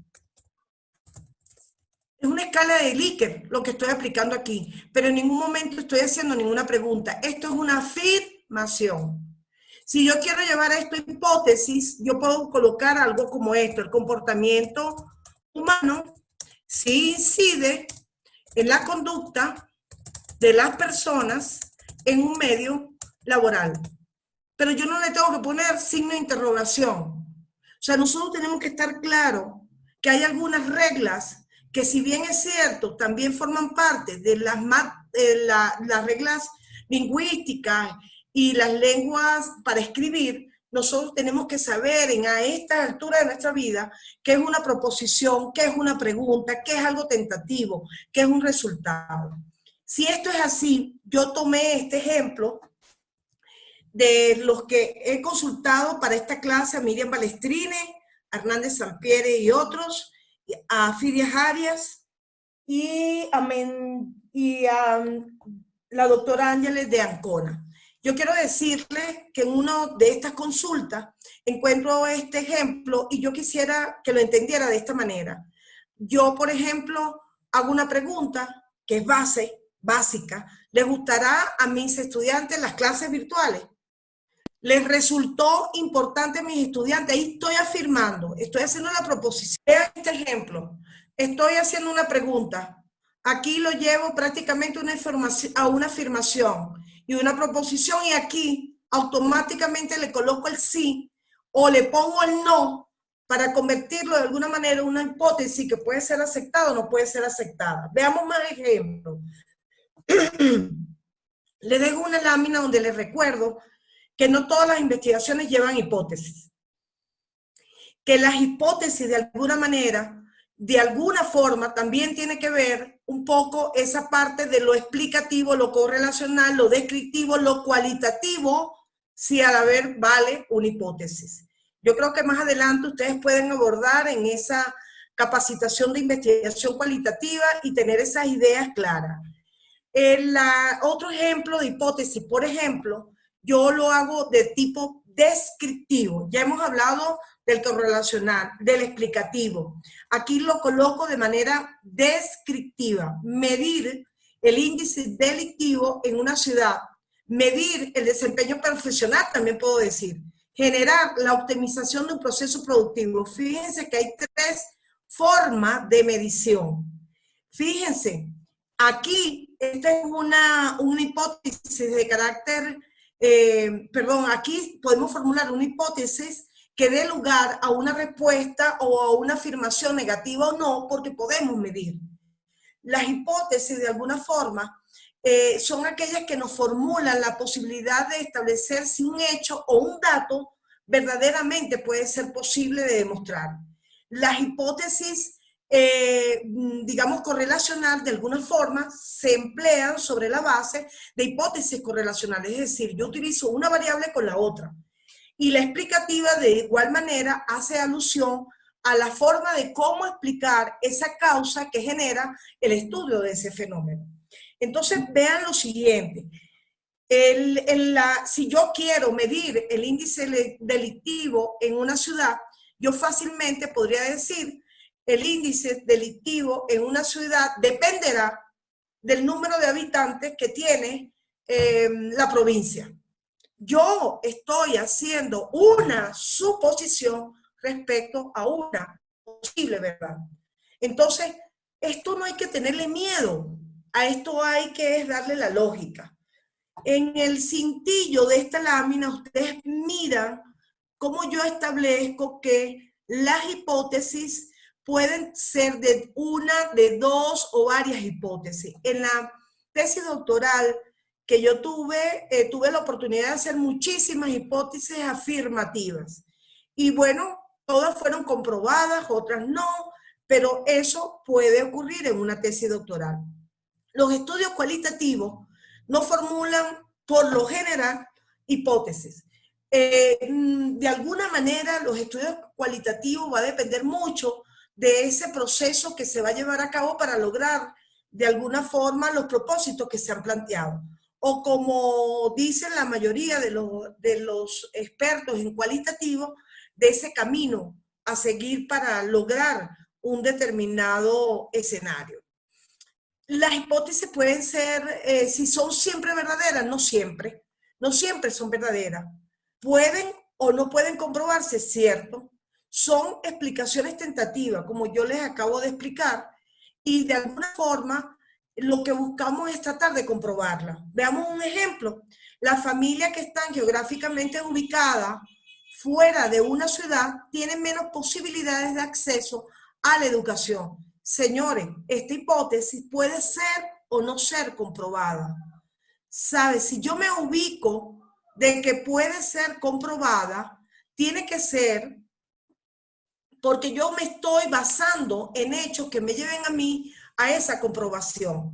Es una escala de Likert lo que estoy aplicando aquí, pero en ningún momento estoy haciendo ninguna pregunta. Esto es una afirmación. Si yo quiero llevar esto a hipótesis, yo puedo colocar algo como esto: el comportamiento humano sí incide en la conducta de las personas en un medio laboral. Pero yo no le tengo que poner signo de interrogación. O sea, nosotros tenemos que estar claros que hay algunas reglas que, si bien es cierto, también forman parte de las reglas lingüísticas y las lenguas para escribir. Nosotros tenemos que saber a esta altura de nuestra vida qué es una proposición, qué es una pregunta, qué es algo tentativo, qué es un resultado. Si esto es así, yo tomé este ejemplo de los que he consultado para esta clase: a Miriam Balestrini, a Hernández Sampiere y otros, a Fidias Arias y a la doctora Ángeles de Ancona. Yo quiero decirles que en una de estas consultas encuentro este ejemplo y yo quisiera que lo entendiera de esta manera. Yo, por ejemplo, hago una pregunta que es básica. ¿Les gustará a mis estudiantes las clases virtuales? ¿Les resultó importante a mis estudiantes? Ahí estoy afirmando, estoy haciendo la proposición. Vean este ejemplo. Estoy haciendo una pregunta. Aquí lo llevo prácticamente a una afirmación y una proposición, y aquí automáticamente le coloco el sí o le pongo el no para convertirlo de alguna manera en una hipótesis que puede ser aceptada o no puede ser aceptada. Veamos más ejemplos. Les dejo una lámina donde les recuerdo que no todas las investigaciones llevan hipótesis. Que las hipótesis de alguna manera, de alguna forma, también tiene que ver un poco esa parte de lo explicativo, lo correlacional, lo descriptivo, lo cualitativo, si a la vez vale una hipótesis. Yo creo que más adelante ustedes pueden abordar en esa capacitación de investigación cualitativa y tener esas ideas claras. Otro ejemplo de hipótesis, por ejemplo, yo lo hago de tipo descriptivo. Ya hemos hablado del correlacional, del explicativo. Aquí lo coloco de manera descriptiva. Medir el índice delictivo en una ciudad. Medir el desempeño profesional, también puedo decir. Generar la optimización de un proceso productivo. Fíjense que hay 3 formas de medición. Fíjense, aquí esta es una hipótesis de carácter... aquí podemos formular una hipótesis que dé lugar a una respuesta o a una afirmación negativa o no, porque podemos medir. Las hipótesis, de alguna forma, son aquellas que nos formulan la posibilidad de establecer si un hecho o un dato verdaderamente puede ser posible de demostrar. Las hipótesis, digamos, correlacional, de alguna forma, se emplean sobre la base de hipótesis correlacionales, es decir, yo utilizo una variable con la otra. Y la explicativa, de igual manera, hace alusión a la forma de cómo explicar esa causa que genera el estudio de ese fenómeno. Entonces, vean lo siguiente. Si yo quiero medir el índice delictivo en una ciudad, yo fácilmente podría decir: el índice delictivo en una ciudad dependerá del número de habitantes que tiene la provincia. Yo estoy haciendo una suposición respecto a una posible verdad. Entonces, esto no hay que tenerle miedo. A esto hay que darle la lógica. En el cintillo de esta lámina, ustedes miran cómo yo establezco que las hipótesis pueden ser de una, de 2 o varias hipótesis. En la tesis doctoral que yo tuve la oportunidad de hacer muchísimas hipótesis afirmativas. Y bueno, todas fueron comprobadas, otras no, pero eso puede ocurrir en una tesis doctoral. Los estudios cualitativos no formulan, por lo general, hipótesis. De alguna manera, los estudios cualitativos va a depender mucho de ese proceso que se va a llevar a cabo para lograr, de alguna forma, los propósitos que se han planteado. O como dicen la mayoría de los expertos en cualitativo, de ese camino a seguir para lograr un determinado escenario. Las hipótesis pueden ser, si son siempre verdaderas, no siempre son verdaderas. Pueden o no pueden comprobarse, cierto. Son explicaciones tentativas, como yo les acabo de explicar, y de alguna forma lo que buscamos es tratar de comprobarla. Veamos un ejemplo. Las familias que están geográficamente ubicadas fuera de una ciudad tienen menos posibilidades de acceso a la educación. Señores, esta hipótesis puede ser o no ser comprobada. ¿Sabes? Si yo me ubico de que puede ser comprobada, tiene que ser porque yo me estoy basando en hechos que me lleven a mí a esa comprobación.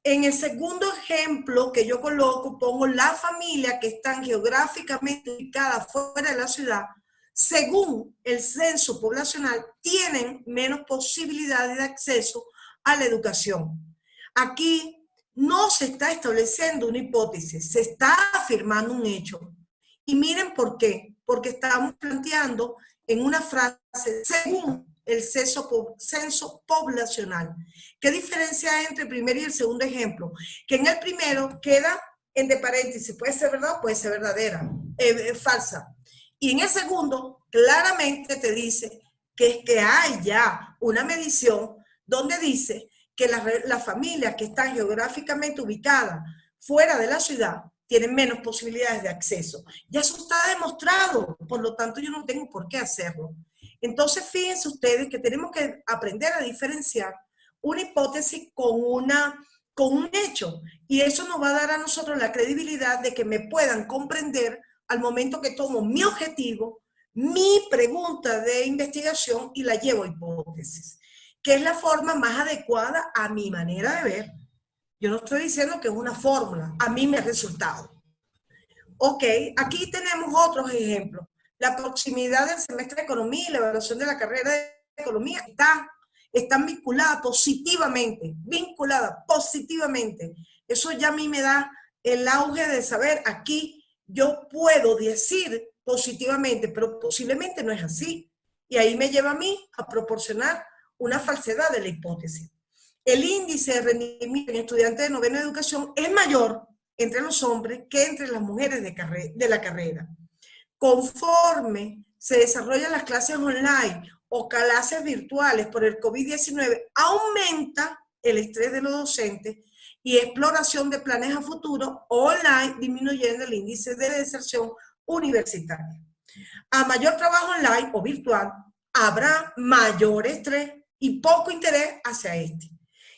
En el segundo ejemplo que yo coloco, pongo las familias que están geográficamente ubicadas fuera de la ciudad, según el censo poblacional, tienen menos posibilidades de acceso a la educación. Aquí no se está estableciendo una hipótesis, se está afirmando un hecho. Y miren por qué. Porque estamos planteando en una frase, según el censo poblacional. ¿Qué diferencia hay entre el primer y el segundo ejemplo? Que en el primero queda entre paréntesis, puede ser verdad o puede ser verdadera, falsa. Y en el segundo, claramente te dice que es que hay ya una medición donde dice que las familias que están geográficamente ubicadas fuera de la ciudad tienen menos posibilidades de acceso. Ya eso está demostrado, por lo tanto yo no tengo por qué hacerlo. Entonces fíjense ustedes que tenemos que aprender a diferenciar una hipótesis con un hecho, y eso nos va a dar a nosotros la credibilidad de que me puedan comprender al momento que tomo mi objetivo, mi pregunta de investigación y la llevo a hipótesis, que es la forma más adecuada a mi manera de ver. Yo no estoy diciendo que es una fórmula, a mí me ha resultado. Ok, aquí tenemos otros ejemplos. La proximidad del semestre de economía y la evaluación de la carrera de economía están vinculadas positivamente. Eso ya a mí me da el auge de saber, aquí yo puedo decir positivamente, pero posiblemente no es así. Y ahí me lleva a mí a proporcionar una falsedad de la hipótesis. El índice de rendimiento en estudiantes de novena educación es mayor entre los hombres que entre las mujeres de la carrera. Conforme se desarrollan las clases online o clases virtuales por el COVID-19, aumenta el estrés de los docentes y exploración de planes a futuro online, disminuyendo el índice de deserción universitaria. A mayor trabajo online o virtual, habrá mayor estrés y poco interés hacia este.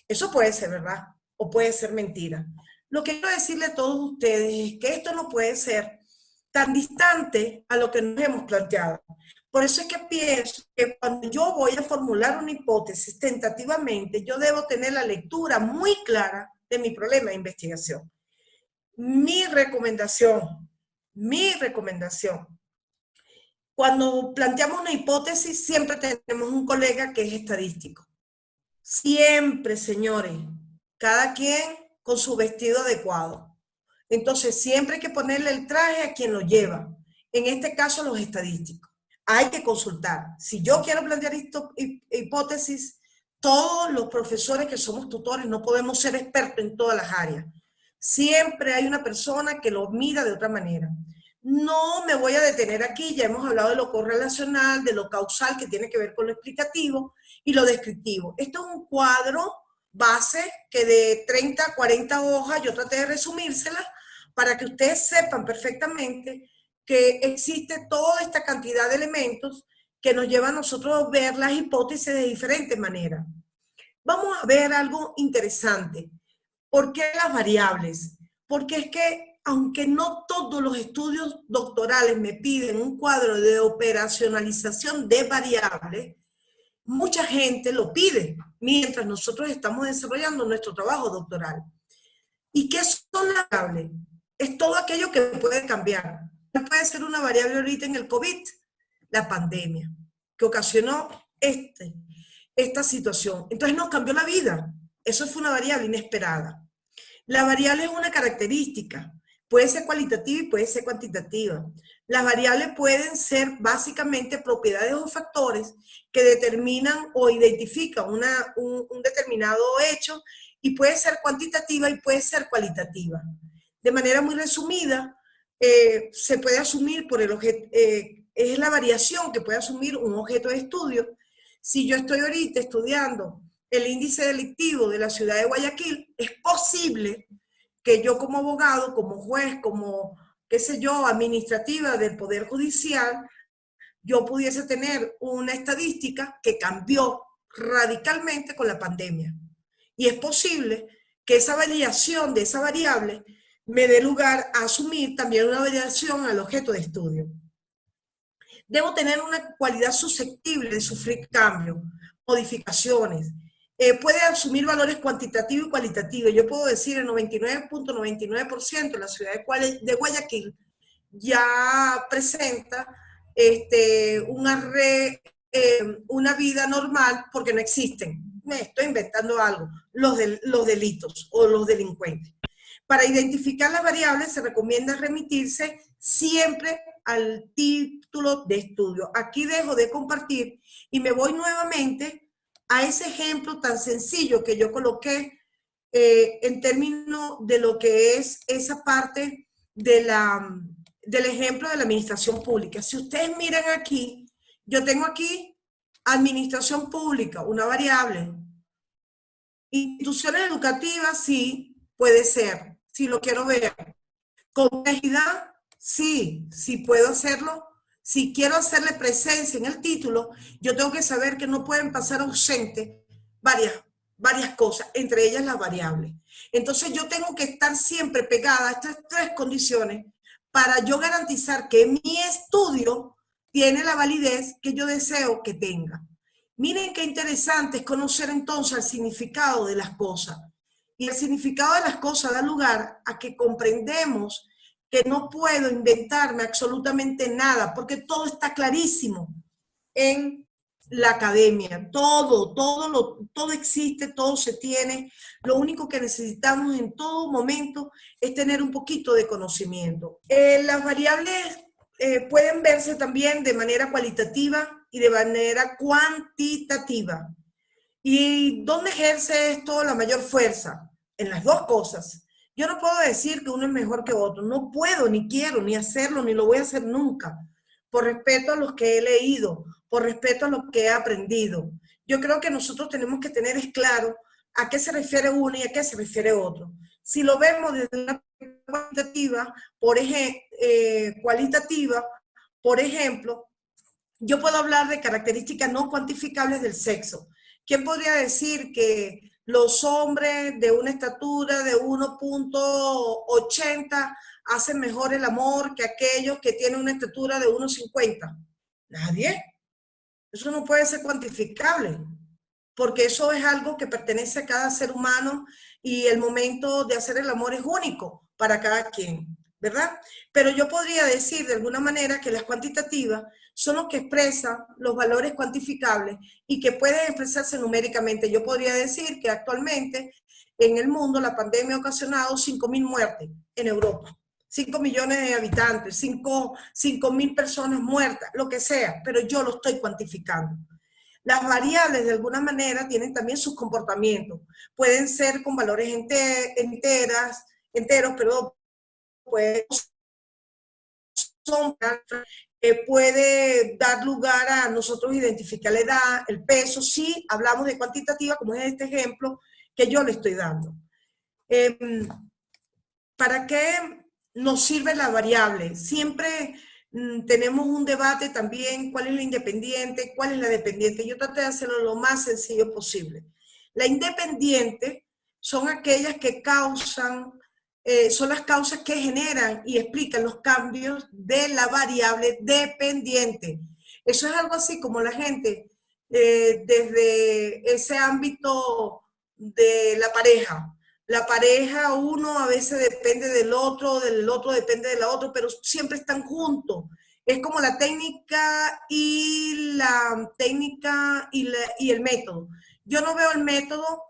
Eso puede ser verdad o puede ser mentira. Lo que quiero decirle a todos ustedes es que esto no puede ser tan distante a lo que nos hemos planteado. Por eso es que pienso que cuando yo voy a formular una hipótesis tentativamente, yo debo tener la lectura muy clara de mi problema de investigación. Mi recomendación, cuando planteamos una hipótesis, siempre tenemos un colega que es estadístico. Siempre, señores, cada quien con su vestido adecuado. Entonces, siempre hay que ponerle el traje a quien lo lleva. En este caso, los estadísticos. Hay que consultar. Si yo quiero plantear hipótesis, todos los profesores que somos tutores no podemos ser expertos en todas las áreas. Siempre hay una persona que lo mira de otra manera. No me voy a detener aquí, ya hemos hablado de lo correlacional, de lo causal, que tiene que ver con lo explicativo, y lo descriptivo. Esto es un cuadro base que de 30 a 40 hojas, yo traté de resumírselas para que ustedes sepan perfectamente que existe toda esta cantidad de elementos que nos llevan a nosotros a ver las hipótesis de diferentes maneras. Vamos a ver algo interesante. ¿Por qué las variables? Porque es que, aunque no todos los estudios doctorales me piden un cuadro de operacionalización de variables, mucha gente lo pide mientras nosotros estamos desarrollando nuestro trabajo doctoral. ¿Y qué son las variables? Es todo aquello que puede cambiar. Puede ser una variable ahorita en el COVID, la pandemia, que ocasionó esta situación. Entonces nos cambió la vida. Eso fue una variable inesperada. La variable es una característica. Puede ser cualitativa y puede ser cuantitativa. Las variables pueden ser básicamente propiedades o factores que determinan o identifican un determinado hecho, y puede ser cuantitativa y puede ser cualitativa. De manera muy resumida, se puede asumir por el objeto, es la variación que puede asumir un objeto de estudio. Si yo estoy ahorita estudiando el índice delictivo de la ciudad de Guayaquil, es posible que yo como abogado, como juez, como, qué sé yo, administrativa del Poder Judicial, yo pudiese tener una estadística que cambió radicalmente con la pandemia. Y es posible que esa variación de esa variable me dé lugar a asumir también una variación al objeto de estudio. Debo tener una cualidad susceptible de sufrir cambios, modificaciones. Puede asumir valores cuantitativos y cualitativos. Yo puedo decir el 99.99% de la ciudad de Guayaquil ya presenta una vida normal porque no existen. Me estoy inventando algo, los delitos o los delincuentes. Para identificar las variables se recomienda remitirse siempre al título de estudio. Aquí dejo de compartir y me voy nuevamente a ese ejemplo tan sencillo que yo coloqué en términos de lo que es esa parte del ejemplo de la administración pública. Si ustedes miran aquí, yo tengo aquí administración pública, una variable. Instituciones educativas, sí, puede ser, si lo quiero ver. Complejidad, sí, sí puedo hacerlo. Si quiero hacerle presencia en el título, yo tengo que saber que no pueden pasar ausente varias cosas, entre ellas las variables. Entonces yo tengo que estar siempre pegada a estas tres condiciones para yo garantizar que mi estudio tiene la validez que yo deseo que tenga. Miren qué interesante es conocer entonces el significado de las cosas. Y el significado de las cosas da lugar a que comprendemos que no puedo inventarme absolutamente nada, porque todo está clarísimo en la academia. Todo existe, todo se tiene. Lo único que necesitamos en todo momento es tener un poquito de conocimiento. Las variables pueden verse también de manera cualitativa y de manera cuantitativa. ¿Y dónde ejerce esto la mayor fuerza? En las dos cosas. Yo no puedo decir que uno es mejor que otro. No puedo, ni quiero, ni hacerlo, ni lo voy a hacer nunca. Por respeto a los que he leído, por respeto a lo que he aprendido. Yo creo que nosotros tenemos que tener claro a qué se refiere uno y a qué se refiere otro. Si lo vemos desde una cualitativa, por ejemplo, yo puedo hablar de características no cuantificables del sexo. ¿Quién podría decir que los hombres de una estatura de 1.80 hacen mejor el amor que aquellos que tienen una estatura de 1.50? Nadie. Eso no puede ser cuantificable, porque eso es algo que pertenece a cada ser humano y el momento de hacer el amor es único para cada quien, ¿verdad? Pero yo podría decir de alguna manera que las cuantitativas son los que expresan los valores cuantificables y que pueden expresarse numéricamente. Yo podría decir que actualmente en el mundo la pandemia ha ocasionado 5.000 muertes en Europa. 5 millones de habitantes, 5.000 personas muertas, lo que sea, pero yo lo estoy cuantificando. Las variables de alguna manera tienen también sus comportamientos. Pueden ser con valores enteros, puede dar lugar a nosotros identificar la edad, el peso, si hablamos de cuantitativa, como es este ejemplo que yo le estoy dando. ¿Para qué nos sirve la variable? Siempre tenemos un debate también, ¿cuál es la independiente? ¿Cuál es la dependiente? Yo traté de hacerlo lo más sencillo posible. La independiente son aquellas que causan, son las causas que generan y explican los cambios de la variable dependiente. Eso es algo así como la gente desde ese ámbito de la pareja. La pareja, uno a veces depende del otro depende de la otra, pero siempre están juntos. Es como la técnica y el método. Yo no veo el método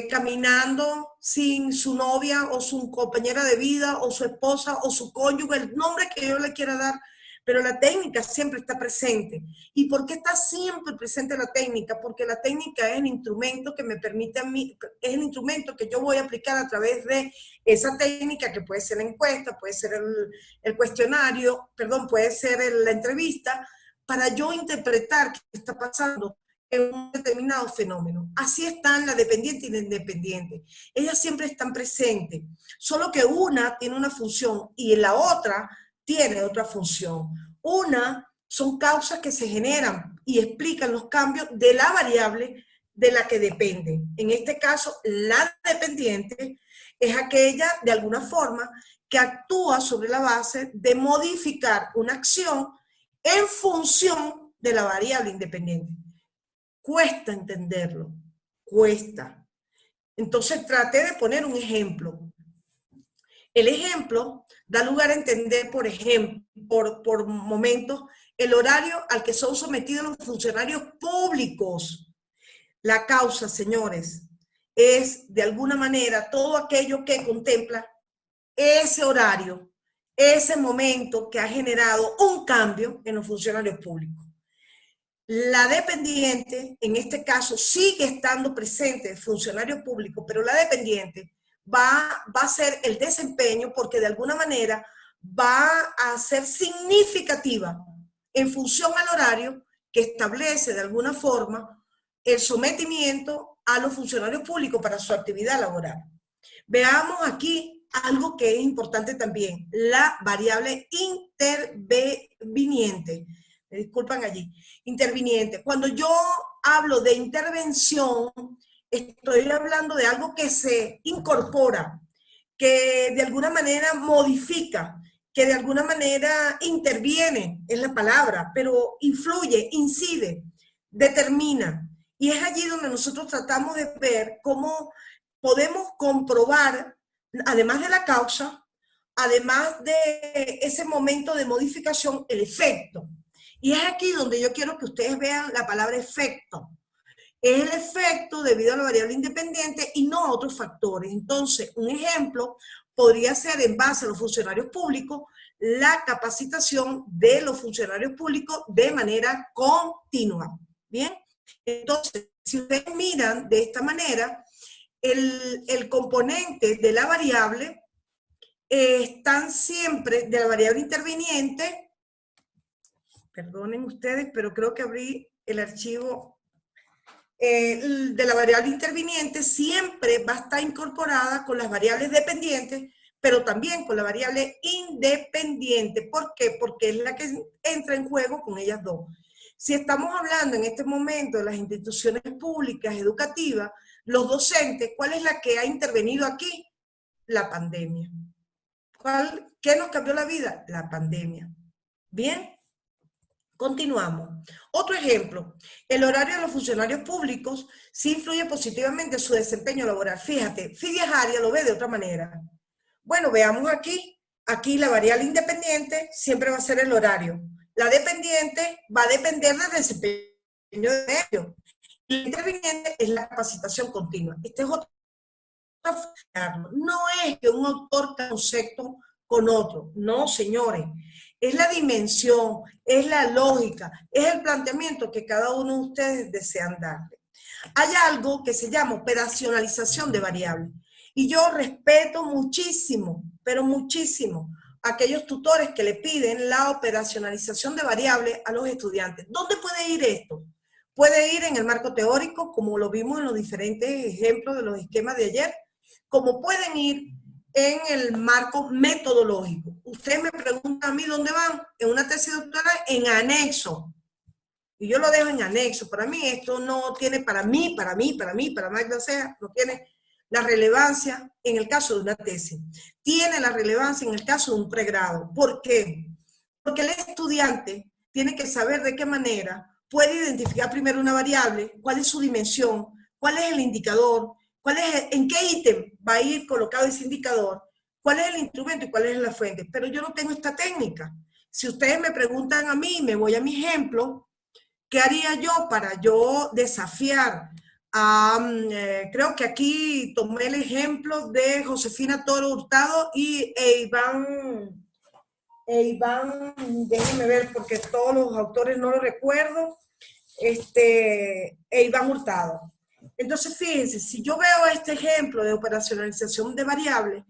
caminando sin su novia o su compañera de vida o su esposa o su cónyuge, el nombre que yo le quiera dar, pero la técnica siempre está presente. ¿Y por qué está siempre presente la técnica? Porque la técnica es el instrumento que me permite a mí, es el instrumento que yo voy a aplicar a través de esa técnica, que puede ser la encuesta, puede ser el cuestionario, perdón, puede ser la entrevista, para yo interpretar qué está pasando en un determinado fenómeno. Así están la dependiente y la independiente. Ellas siempre están presentes, solo que una tiene una función y la otra tiene otra función. Una son causas que se generan y explican los cambios de la variable de la que depende. En este caso, la dependiente es aquella, de alguna forma, que actúa sobre la base de modificar una acción en función de la variable independiente. Cuesta entenderlo, cuesta. Entonces traté de poner un ejemplo. El ejemplo da lugar a entender, por ejemplo, por momentos, el horario al que son sometidos los funcionarios públicos. La causa, señores, es de alguna manera todo aquello que contempla ese horario, ese momento que ha generado un cambio en los funcionarios públicos. La dependiente, en este caso, sigue estando presente el funcionario público, pero la dependiente va a ser el desempeño porque de alguna manera va a ser significativa en función al horario que establece de alguna forma el sometimiento a los funcionarios públicos para su actividad laboral. Veamos aquí algo que es importante también, la variable interviniente. Me disculpan allí, interviniente. Cuando yo hablo de intervención, estoy hablando de algo que se incorpora, que de alguna manera modifica, que de alguna manera interviene, es la palabra, pero influye, incide, determina. Y es allí donde nosotros tratamos de ver cómo podemos comprobar, además de la causa, además de ese momento de modificación, el efecto. Y es aquí donde yo quiero que ustedes vean la palabra efecto. Es el efecto debido a la variable independiente y no a otros factores. Entonces, un ejemplo podría ser, en base a los funcionarios públicos, la capacitación de los funcionarios públicos de manera continua. ¿Bien? Entonces, si ustedes miran de esta manera, el componente de la variable están siempre, de la variable interviniente, perdonen ustedes, pero creo que abrí el archivo de la variable interviniente, siempre va a estar incorporada con las variables dependientes, pero también con la variable independiente. ¿Por qué? Porque es la que entra en juego con ellas dos. Si estamos hablando en este momento de las instituciones públicas educativas, los docentes, ¿cuál es la que ha intervenido aquí? La pandemia. ¿Qué nos cambió la vida? La pandemia. ¿Bien? Continuamos. Otro ejemplo, el horario de los funcionarios públicos sí influye positivamente en su desempeño laboral. Fíjate, Fidias Arias lo ve de otra manera. Bueno, veamos aquí. Aquí la variable independiente siempre va a ser el horario. La dependiente va a depender del desempeño de ellos. Y la interviniente es la capacitación continua. Este es otro. No es que un autor concepto con otro. No, señores. Es la dimensión, es la lógica, es el planteamiento que cada uno de ustedes desean darle. Hay algo que se llama operacionalización de variables. Y yo respeto muchísimo, pero muchísimo, a aquellos tutores que le piden la operacionalización de variables a los estudiantes. ¿Dónde puede ir esto? Puede ir en el marco teórico, como lo vimos en los diferentes ejemplos de los esquemas de ayer, como pueden ir en el marco metodológico. Ustedes me preguntan a mí dónde van, en una tesis doctoral, en anexo. Y yo lo dejo en anexo. Para mí esto no tiene, para Magda Ceja, no tiene la relevancia en el caso de una tesis. Tiene la relevancia en el caso de un pregrado. ¿Por qué? Porque el estudiante tiene que saber de qué manera puede identificar primero una variable, cuál es su dimensión, cuál es el indicador, en qué ítem va a ir colocado ese indicador, cuál es el instrumento y cuál es la fuente. Pero yo no tengo esta técnica. Si ustedes me preguntan a mí, me voy a mi ejemplo, ¿qué haría yo para yo desafiar a, creo que aquí tomé el ejemplo de Josefina Toro Hurtado y Iván, déjenme ver porque todos los autores no lo recuerdo, Iván Hurtado. Entonces, fíjense, si yo veo este ejemplo de operacionalización de variables,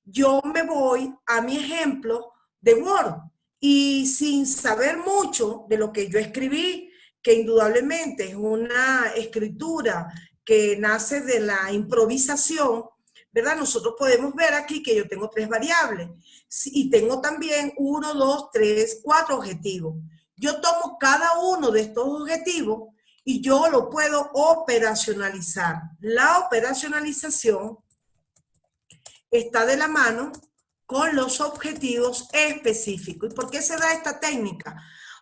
yo me voy a mi ejemplo de Word y sin saber mucho de lo que yo escribí, que indudablemente es una escritura que nace de la improvisación, ¿verdad? Nosotros podemos ver aquí que yo tengo 3 variables y tengo también 1, 2, 3, 4 objetivos. Yo tomo cada uno de estos objetivos y yo lo puedo operacionalizar. La operacionalización está de la mano con los objetivos específicos. ¿Y por qué se da esta técnica?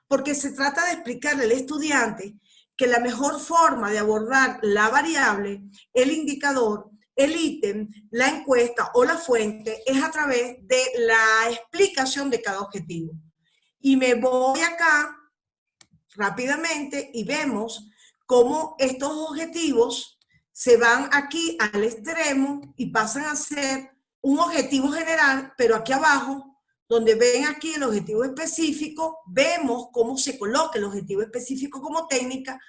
Porque se trata de explicarle al estudiante que la mejor forma de abordar la variable, el indicador, el ítem, la encuesta o la fuente es a través de la explicación de cada objetivo. Y me voy acá rápidamente y vemos cómo estos objetivos se van aquí al extremo y pasan a ser un objetivo general, pero aquí abajo, donde ven aquí el objetivo específico, vemos cómo se coloca el objetivo específico como técnica.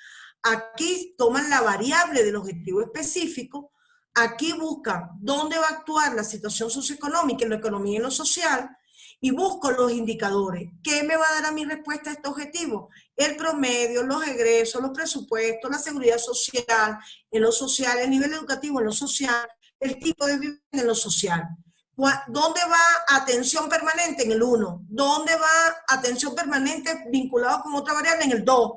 Aquí toman la variable del objetivo específico, aquí buscan dónde va a actuar la situación socioeconómica en la economía y en lo social, y busco los indicadores. ¿Qué me va a dar a mi respuesta a este objetivo? El promedio, los egresos, los presupuestos, la seguridad social, en lo social, el nivel educativo en lo social, el tipo de vivienda en lo social. ¿Dónde va atención permanente? En el 1. ¿Dónde va atención permanente vinculado con otra variable? En el 2.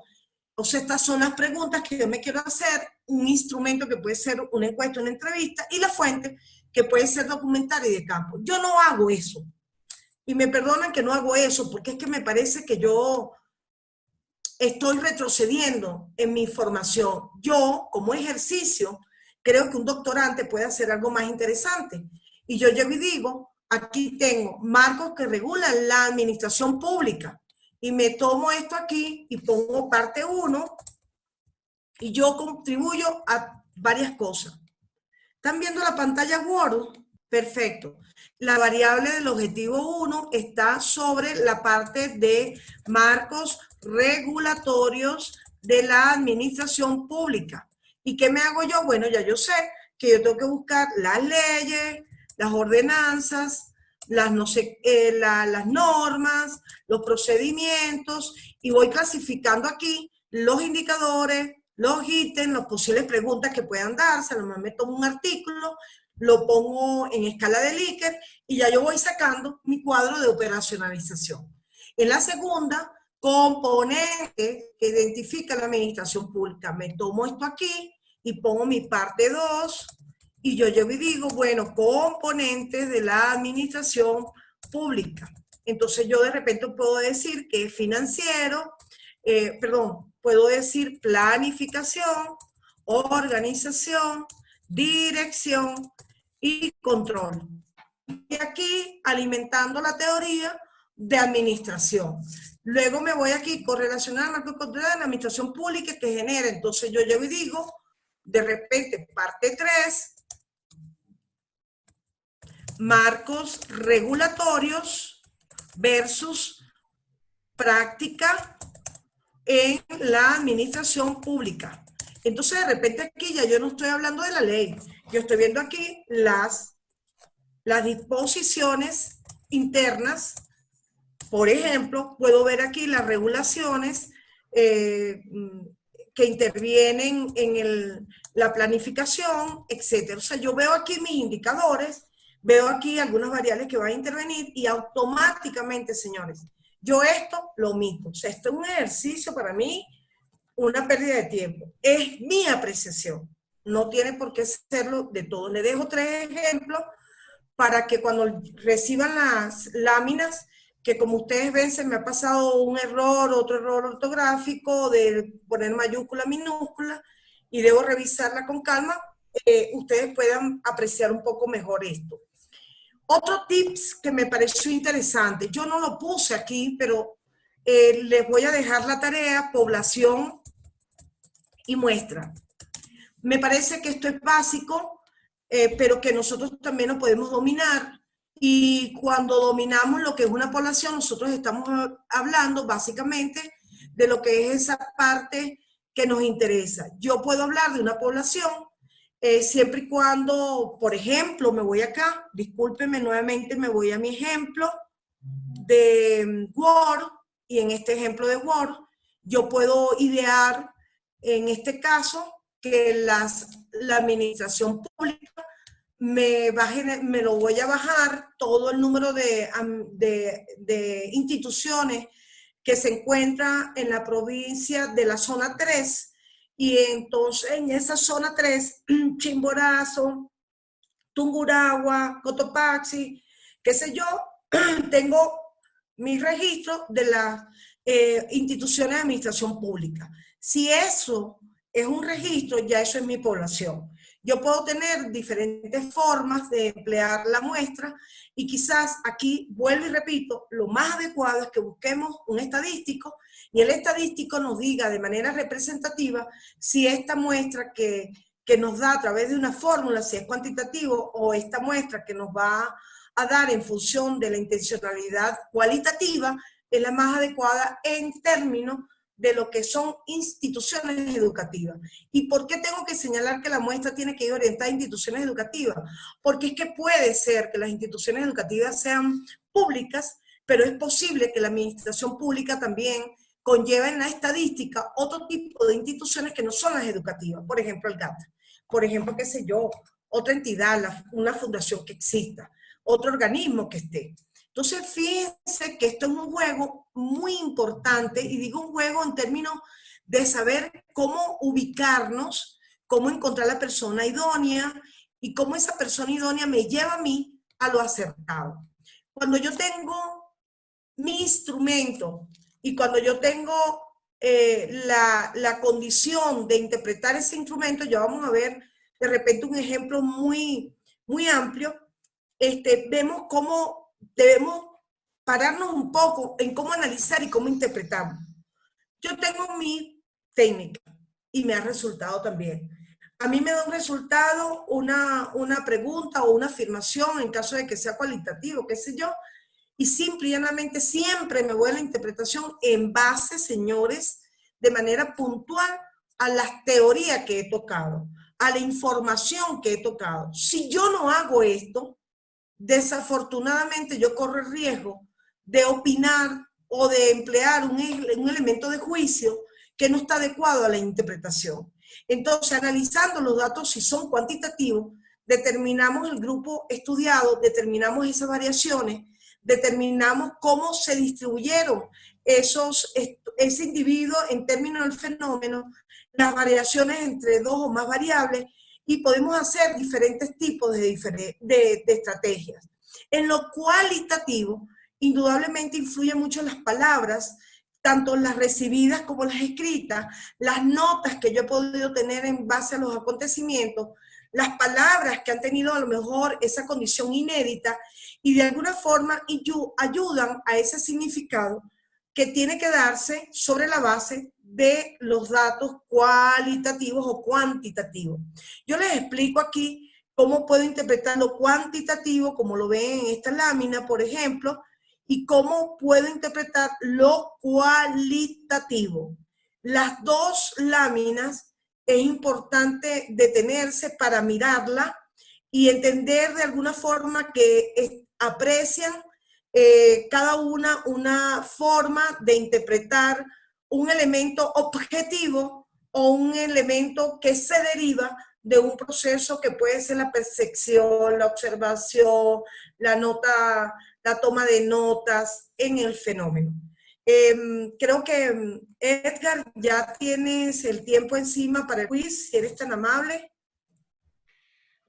O sea, estas son las preguntas que yo me quiero hacer, un instrumento que puede ser una encuesta, una entrevista, y la fuente que puede ser documentaria y de campo. Yo no hago eso. Y me perdonan que no hago eso, porque es que me parece que yo estoy retrocediendo en mi formación. Yo, como ejercicio, creo que un doctorante puede hacer algo más interesante. Y yo llego y digo, aquí tengo marcos que regulan la administración pública. Y me tomo esto aquí y pongo parte 1 y yo contribuyo a varias cosas. ¿Están viendo la pantalla Word? Perfecto. La variable del objetivo 1 está sobre la parte de marcos regulatorios de la administración pública. ¿Y qué me hago yo? Bueno, ya yo sé que yo tengo que buscar las leyes, las ordenanzas, las normas, los procedimientos, y voy clasificando aquí los indicadores, los ítems, las posibles preguntas que puedan darse. A lo mejor me tomo un artículo, lo pongo en escala de Likert y ya yo voy sacando mi cuadro de operacionalización. En la segunda, componente que identifica la administración pública. Me tomo esto aquí y pongo mi parte 2 y yo llego y digo, bueno, componentes de la administración pública. Entonces yo de repente puedo decir que es financiero, puedo decir planificación, organización, dirección y control. Y aquí alimentando la teoría de administración. Luego me voy aquí correlacionar marco de control de la administración pública que genera. Entonces yo llego y digo, de repente, parte 3, marcos regulatorios versus práctica en la administración pública. Entonces, de repente aquí ya yo no estoy hablando de la ley. Yo estoy viendo aquí las disposiciones internas. Por ejemplo, puedo ver aquí las regulaciones que intervienen en la planificación, etc. O sea, yo veo aquí mis indicadores, veo aquí algunas variables que van a intervenir y automáticamente, señores, yo esto lo omito. O sea, esto es un ejercicio para mí, una pérdida de tiempo. Es mi apreciación. No tiene por qué serlo de todo. Le dejo 3 ejemplos para que cuando reciban las láminas que como ustedes ven se me ha pasado un error, otro error ortográfico de poner mayúscula, minúscula, y debo revisarla con calma, ustedes puedan apreciar un poco mejor esto. Otro tips que me pareció interesante, yo no lo puse aquí, pero les voy a dejar la tarea, población y muestra. Me parece que esto es básico, pero que nosotros también lo podemos dominar. Y cuando dominamos lo que es una población, nosotros estamos hablando básicamente de lo que es esa parte que nos interesa. Yo puedo hablar de una población siempre y cuando, por ejemplo, me voy acá, discúlpenme nuevamente, me voy a mi ejemplo de Word, y en este ejemplo de Word, yo puedo idear, en este caso, que la administración pública me lo voy a bajar todo el número de instituciones que se encuentra en la provincia de la zona 3, y entonces en esa zona 3, Chimborazo, Tungurahua, Cotopaxi, qué sé yo, tengo mis registros de las instituciones de administración pública. Si eso es un registro, ya eso es mi población. Yo puedo tener diferentes formas de emplear la muestra, y quizás aquí, vuelvo y repito, lo más adecuado es que busquemos un estadístico, y el estadístico nos diga de manera representativa si esta muestra que nos da a través de una fórmula, si es cuantitativo, o esta muestra que nos va a dar en función de la intencionalidad cualitativa, es la más adecuada en términos de lo que son instituciones educativas. ¿Y por qué tengo que señalar que la muestra tiene que ir orientada a instituciones educativas? Porque es que puede ser que las instituciones educativas sean públicas, pero es posible que la administración pública también conlleve en la estadística otro tipo de instituciones que no son las educativas. Por ejemplo, el GAT. Por ejemplo, qué sé yo, otra entidad, una fundación que exista, otro organismo que esté. Entonces, fíjense que esto es un juego muy importante, y digo un juego en términos de saber cómo ubicarnos, cómo encontrar la persona idónea, y cómo esa persona idónea me lleva a mí a lo acertado. Cuando yo tengo mi instrumento y cuando yo tengo la condición de interpretar ese instrumento, ya vamos a ver de repente un ejemplo muy, muy amplio, vemos cómo debemos pararnos un poco en cómo analizar y cómo interpretamos. Yo tengo mi técnica y me ha resultado también. A mí me da un resultado, una pregunta o una afirmación en caso de que sea cualitativo, qué sé yo, y simple y llanamente siempre me voy a la interpretación en base, señores, de manera puntual a las teorías que he tocado, a la información que he tocado. Si yo no hago esto, desafortunadamente yo corro el riesgo de opinar o de emplear un elemento de juicio que no está adecuado a la interpretación. Entonces, analizando los datos, si son cuantitativos, determinamos el grupo estudiado, determinamos esas variaciones, determinamos cómo se distribuyeron ese individuo en términos del fenómeno, las variaciones entre dos o más variables, y podemos hacer diferentes tipos de estrategias. En lo cualitativo, indudablemente influyen mucho las palabras, tanto las recibidas como las escritas, las notas que yo he podido tener en base a los acontecimientos, las palabras que han tenido a lo mejor esa condición inédita, y de alguna forma ayudan a ese significado que tiene que darse sobre la base de los datos cualitativos o cuantitativos. Yo les explico aquí cómo puedo interpretar lo cuantitativo, como lo ven en esta lámina, por ejemplo, y cómo puedo interpretar lo cualitativo. Las dos láminas es importante detenerse para mirarla y entender de alguna forma que aprecian cada una forma de interpretar un elemento objetivo o un elemento que se deriva de un proceso que puede ser la percepción, la observación, la toma de notas en el fenómeno. Creo que, Edgar, ya tienes el tiempo encima para el quiz, si eres tan amable.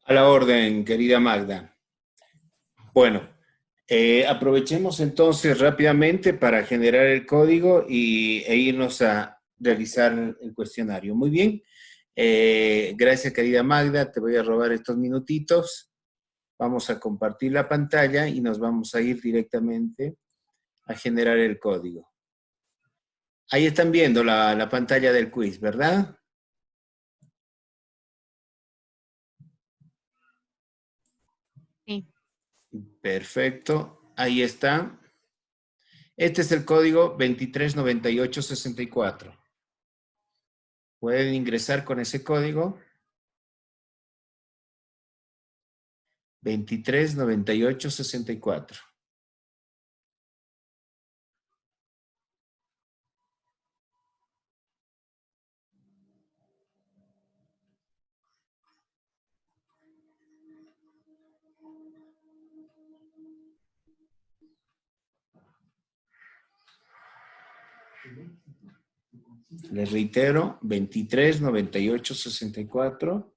A la orden, querida Magda. Bueno, Aprovechemos entonces rápidamente para generar el código e irnos a realizar el cuestionario. Muy bien. Gracias, querida Magda. Te voy a robar estos minutitos. Vamos a compartir la pantalla y nos vamos a ir directamente a generar el código. Ahí están viendo la pantalla del quiz, ¿verdad? Sí. Perfecto. Ahí está. Este es el código 239864. Pueden ingresar con ese código. 239864. Les reitero, 239864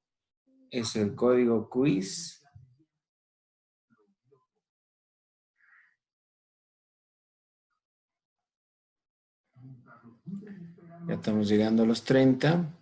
es el código quiz. Ya estamos llegando a los 30.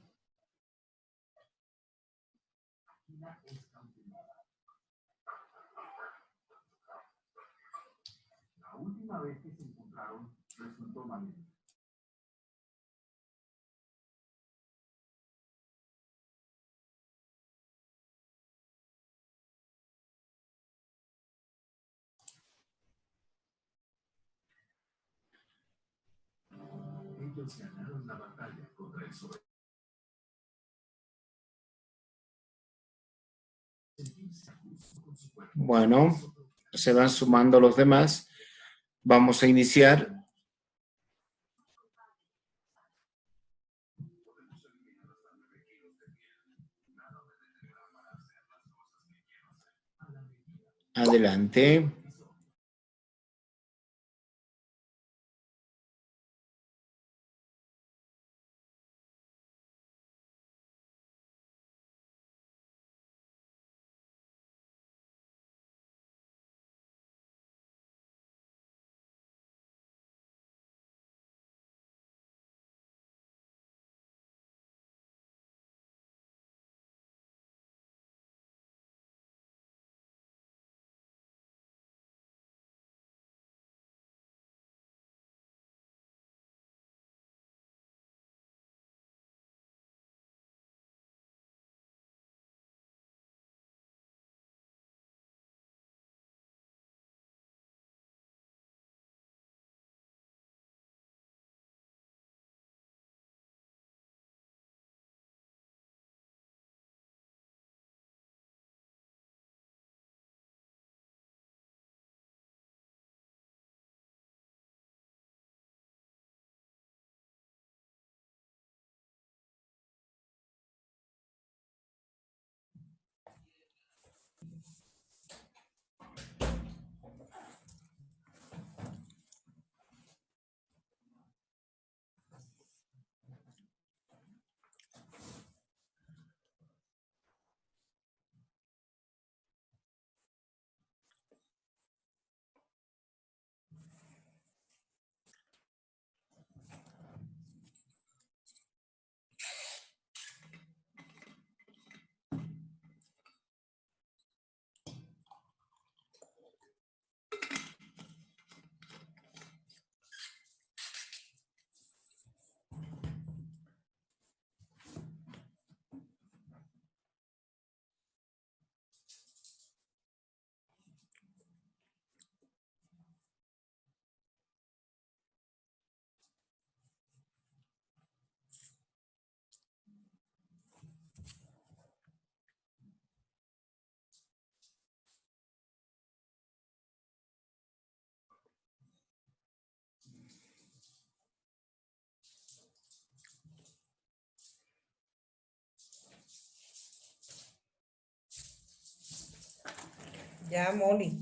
Bueno, se van sumando los demás. Vamos a iniciar. Adelante. Ya, Molly.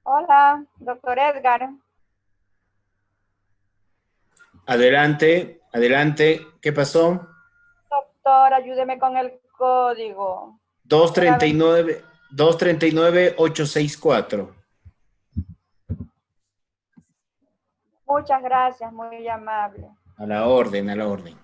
Hola, doctor Edgar. Adelante, adelante. ¿Qué pasó? Doctor, ayúdeme con el código. 239, 239-864. Muchas gracias, muy amable. A la orden, a la orden.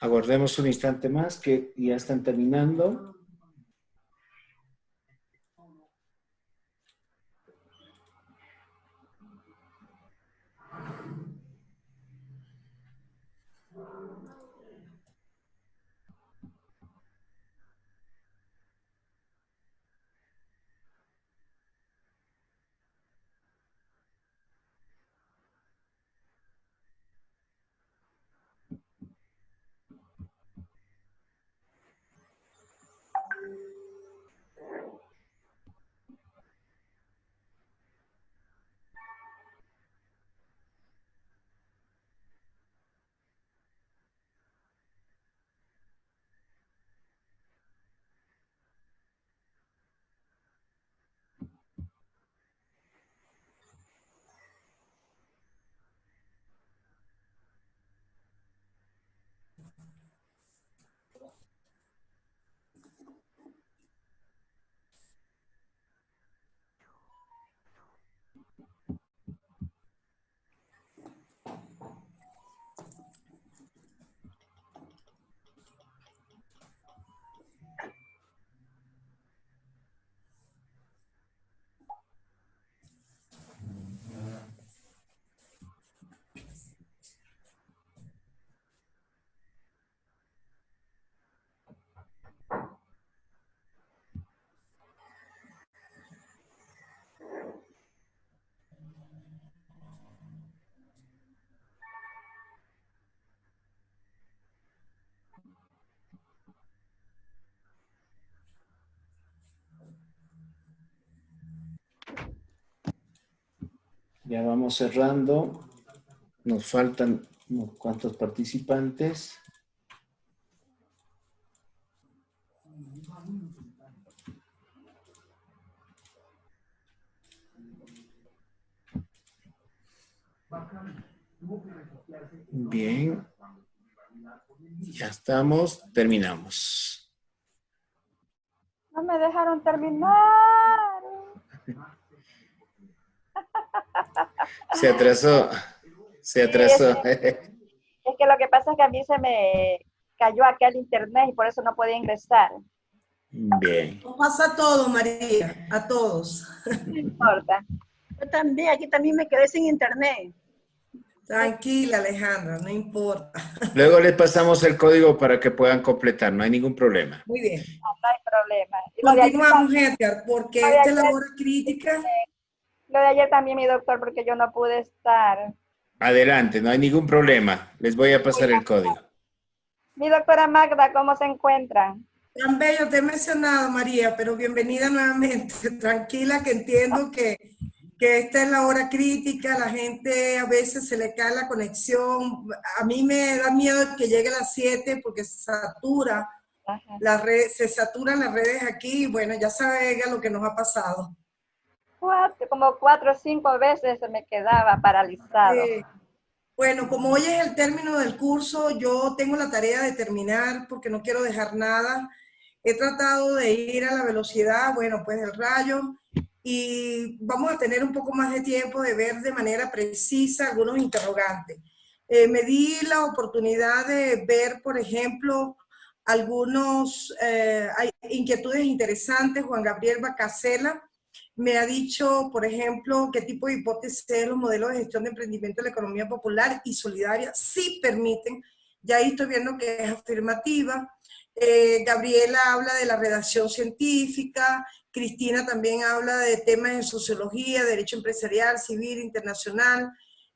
Aguardemos un instante más que ya están terminando. Ya vamos cerrando. Nos faltan unos cuantos participantes. Bien. Ya estamos. Terminamos. No me dejaron terminar. Se atrasó. Se atrasó. Es que lo que pasa es que a mí se me cayó acá el internet y por eso no podía ingresar. Bien. Nos pasa a todos, María, a todos. No importa. Yo también, aquí también me quedé sin internet. Tranquila, Alejandra, no importa. Luego les pasamos el código para que puedan completar. No hay ningún problema. Muy bien. No hay problema. Y lo de ayer Continuamos, también- Edgar, porque lo de esta es la ayer- hora crítica. Lo de ayer también, mi doctor, porque yo no pude estar. Adelante, no hay ningún problema. Les voy a pasar el código. Mi doctora Magda, ¿cómo se encuentra? Tan bello, te he mencionado, María, pero bienvenida nuevamente. Tranquila, que entiendo que esta es la hora crítica, la gente a veces se le cae la conexión. A mí me da miedo que llegue a las 7 porque se satura Ajá. se saturan las redes aquí y bueno, ya sabe ella lo que nos ha pasado. Como 4 o 5 veces se me quedaba paralizado. Bueno, como hoy es el término del curso, yo tengo la tarea de terminar porque no quiero dejar nada. He tratado de ir a la velocidad, bueno, pues del rayo, y vamos a tener un poco más de tiempo de ver de manera precisa algunos interrogantes. Me di la oportunidad de ver, por ejemplo, algunos hay inquietudes interesantes. Juan Gabriel Bacasela me ha dicho, por ejemplo, qué tipo de hipótesis de los modelos de gestión de emprendimiento de la economía popular y solidaria sí permiten. Ya ahí estoy viendo que es afirmativa. Gabriela habla de la redacción científica. Cristina también habla de temas de sociología, derecho empresarial, civil, internacional.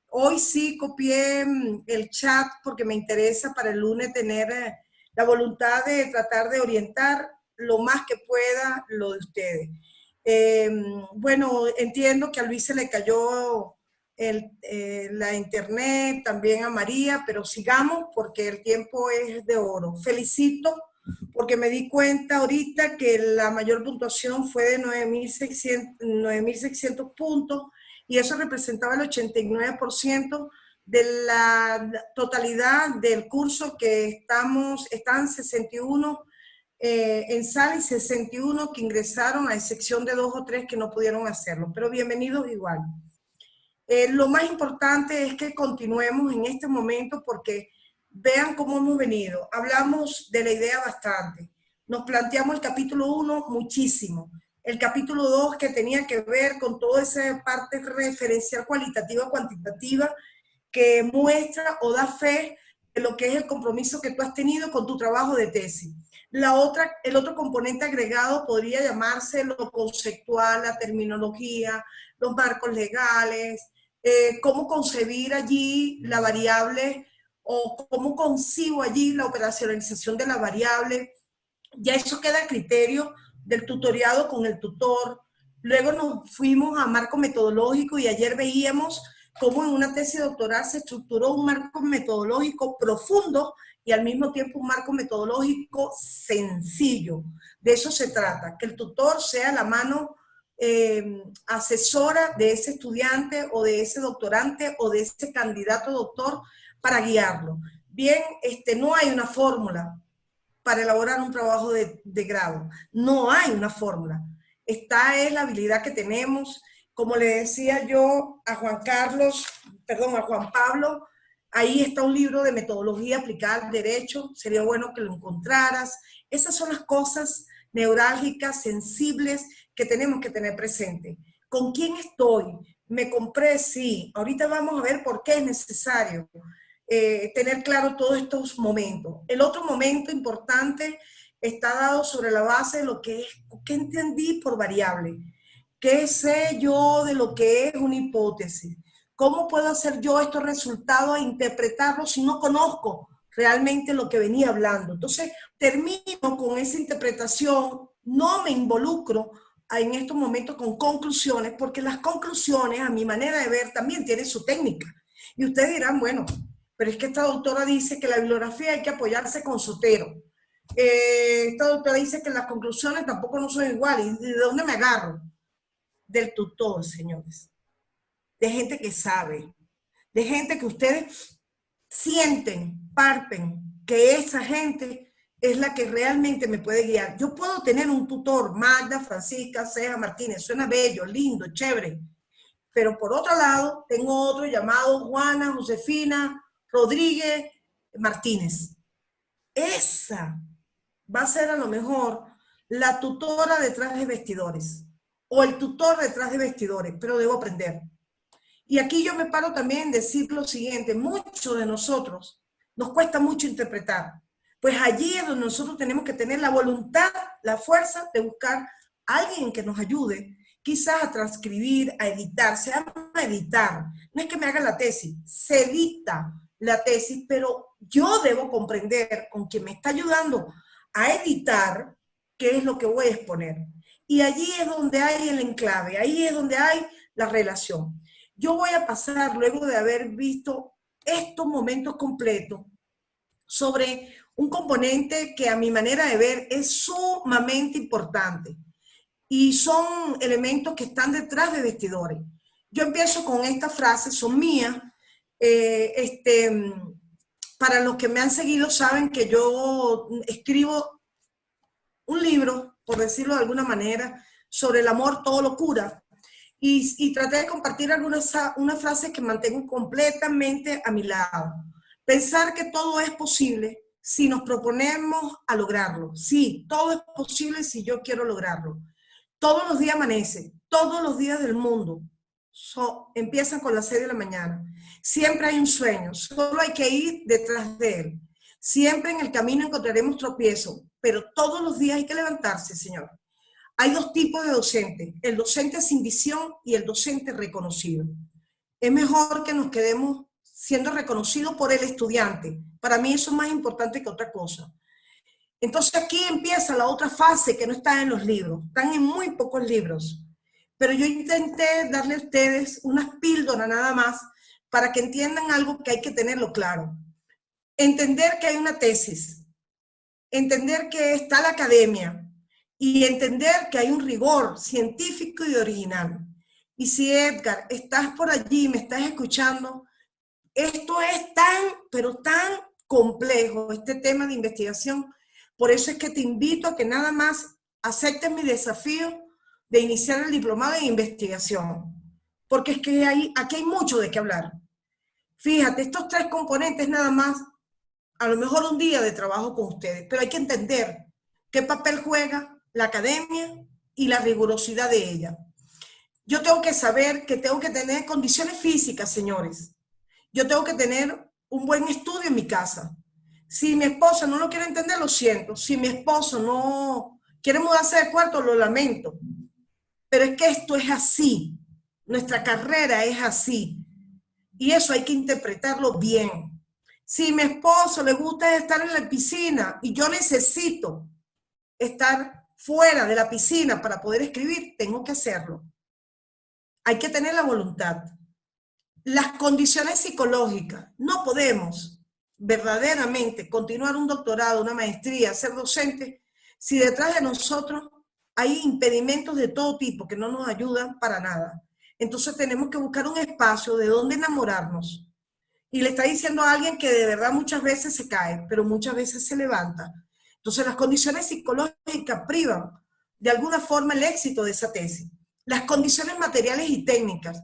Hoy sí copié el chat porque me interesa para el lunes tener la voluntad de tratar de orientar lo más que pueda lo de ustedes. Bueno, entiendo que a Luis se le cayó la internet, también a María, pero sigamos porque el tiempo es de oro. Felicito porque me di cuenta ahorita que la mayor puntuación fue de 9.600 puntos y eso representaba el 89% de la totalidad del curso que están 61 en sala y 61 que ingresaron, a excepción de 2 o 3 que no pudieron hacerlo, pero bienvenidos igual. Lo más importante es que continuemos en este momento porque vean cómo hemos venido. Hablamos de la idea bastante. Nos planteamos el capítulo 1 muchísimo. El capítulo 2 que tenía que ver con toda esa parte referencial cualitativa, cuantitativa, que muestra o da fe de lo que es el compromiso que tú has tenido con tu trabajo de tesis. El otro componente agregado podría llamarse lo conceptual, la terminología, los marcos legales, cómo concebir allí la variable o cómo concibo allí la operacionalización de la variable. Ya eso queda a criterio del tutoriado con el tutor. Luego nos fuimos a marco metodológico y ayer veíamos cómo en una tesis doctoral se estructuró un marco metodológico profundo y al mismo tiempo un marco metodológico sencillo. De eso se trata, que el tutor sea la mano asesora de ese estudiante o de ese doctorante o de ese candidato doctor para guiarlo. Bien, no hay una fórmula para elaborar un trabajo de grado. No hay una fórmula. Esta es la habilidad que tenemos. Como le decía yo a Juan Pablo, ahí está un libro de metodología aplicada al derecho, sería bueno que lo encontraras. Esas son las cosas neurálgicas, sensibles, que tenemos que tener presente. ¿Con quién estoy? ¿Me compré? Sí. Ahorita vamos a ver por qué es necesario tener claro todos estos momentos. El otro momento importante está dado sobre la base de lo que es, ¿qué entendí por variable? ¿Qué sé yo de lo que es una hipótesis? ¿Cómo puedo hacer yo estos resultados e interpretarlos si no conozco realmente lo que venía hablando? Entonces, termino con esa interpretación, no me involucro en estos momentos con conclusiones, porque las conclusiones, a mi manera de ver, también tienen su técnica. Y ustedes dirán, bueno, pero es que esta doctora dice que la bibliografía hay que apoyarse con Sotero. Esta doctora dice que las conclusiones tampoco no son iguales. ¿Y de dónde me agarro? Del tutor, señores. De gente que sabe. De gente que ustedes sienten, parten, que esa gente es la que realmente me puede guiar. Yo puedo tener un tutor, Magda, Francisca, Ceja, Martínez, suena bello, lindo, chévere, pero por otro lado tengo otro llamado Juana, Josefina, Rodríguez, Martínez. Esa va a ser a lo mejor la tutora detrás de vestidores o el tutor detrás de vestidores, pero debo aprender. Y aquí yo me paro también en decir lo siguiente, muchos de nosotros nos cuesta mucho interpretar, pues allí es donde nosotros tenemos que tener la voluntad, la fuerza de buscar a alguien que nos ayude, quizás a transcribir, a editar, se llama editar, no es que me haga la tesis, se edita la tesis, pero yo debo comprender con quien me está ayudando a editar qué es lo que voy a exponer. Y allí es donde hay el enclave, ahí es donde hay la relación. Yo voy a pasar, luego de haber visto estos momentos completos, sobre un componente que a mi manera de ver es sumamente importante. Y son elementos que están detrás de vestidores. Yo empiezo con esta frase, son mías. Para los que me han seguido saben que yo escribo un libro, por decirlo de alguna manera, sobre el amor todo lo cura. Y traté de compartir unas frases que mantengo completamente a mi lado. Pensar que todo es posible si nos proponemos a lograrlo. Sí, todo es posible si yo quiero lograrlo. Todos los días amanece, todos los días del mundo empiezan con las 6 de la mañana. Siempre hay un sueño, solo hay que ir detrás de él. Siempre en el camino encontraremos tropiezos, pero todos los días hay que levantarse, señor. Hay dos tipos de docentes, el docente sin visión y el docente reconocido. Es mejor que nos quedemos siendo reconocidos por el estudiante. Para mí eso es más importante que otra cosa. Entonces aquí empieza la otra fase que no está en los libros, están en muy pocos libros. Pero yo intenté darle a ustedes unas píldoras nada más para que entiendan algo que hay que tenerlo claro. Entender que hay una tesis, entender que está la academia y entender que hay un rigor científico y original. Y si Edgar, estás por allí, me estás escuchando, esto es tan, pero tan complejo, este tema de investigación. Por eso es que te invito a que nada más aceptes mi desafío de iniciar el diplomado en investigación. Porque es que aquí hay mucho de qué hablar. Fíjate, estos 3 componentes nada más, a lo mejor un día de trabajo con ustedes, pero hay que entender qué papel juega la academia y la rigurosidad de ella. Yo tengo que saber que tengo que tener condiciones físicas, señores. Yo tengo que tener un buen estudio en mi casa. Si mi esposo no lo quiere entender, lo siento. Si mi esposo no quiere mudarse de cuarto, lo lamento. Pero es que esto es así. Nuestra carrera es así. Y eso hay que interpretarlo bien. Si mi esposo le gusta estar en la piscina y yo necesito estar fuera de la piscina para poder escribir, tengo que hacerlo. Hay que tener la voluntad. Las condiciones psicológicas. No podemos verdaderamente continuar un doctorado, una maestría, ser docente, si detrás de nosotros hay impedimentos de todo tipo que no nos ayudan para nada. Entonces tenemos que buscar un espacio de donde enamorarnos. Y le está diciendo a alguien que de verdad muchas veces se cae, pero muchas veces se levanta. Entonces las condiciones psicológicas privan de alguna forma el éxito de esa tesis. Las condiciones materiales y técnicas.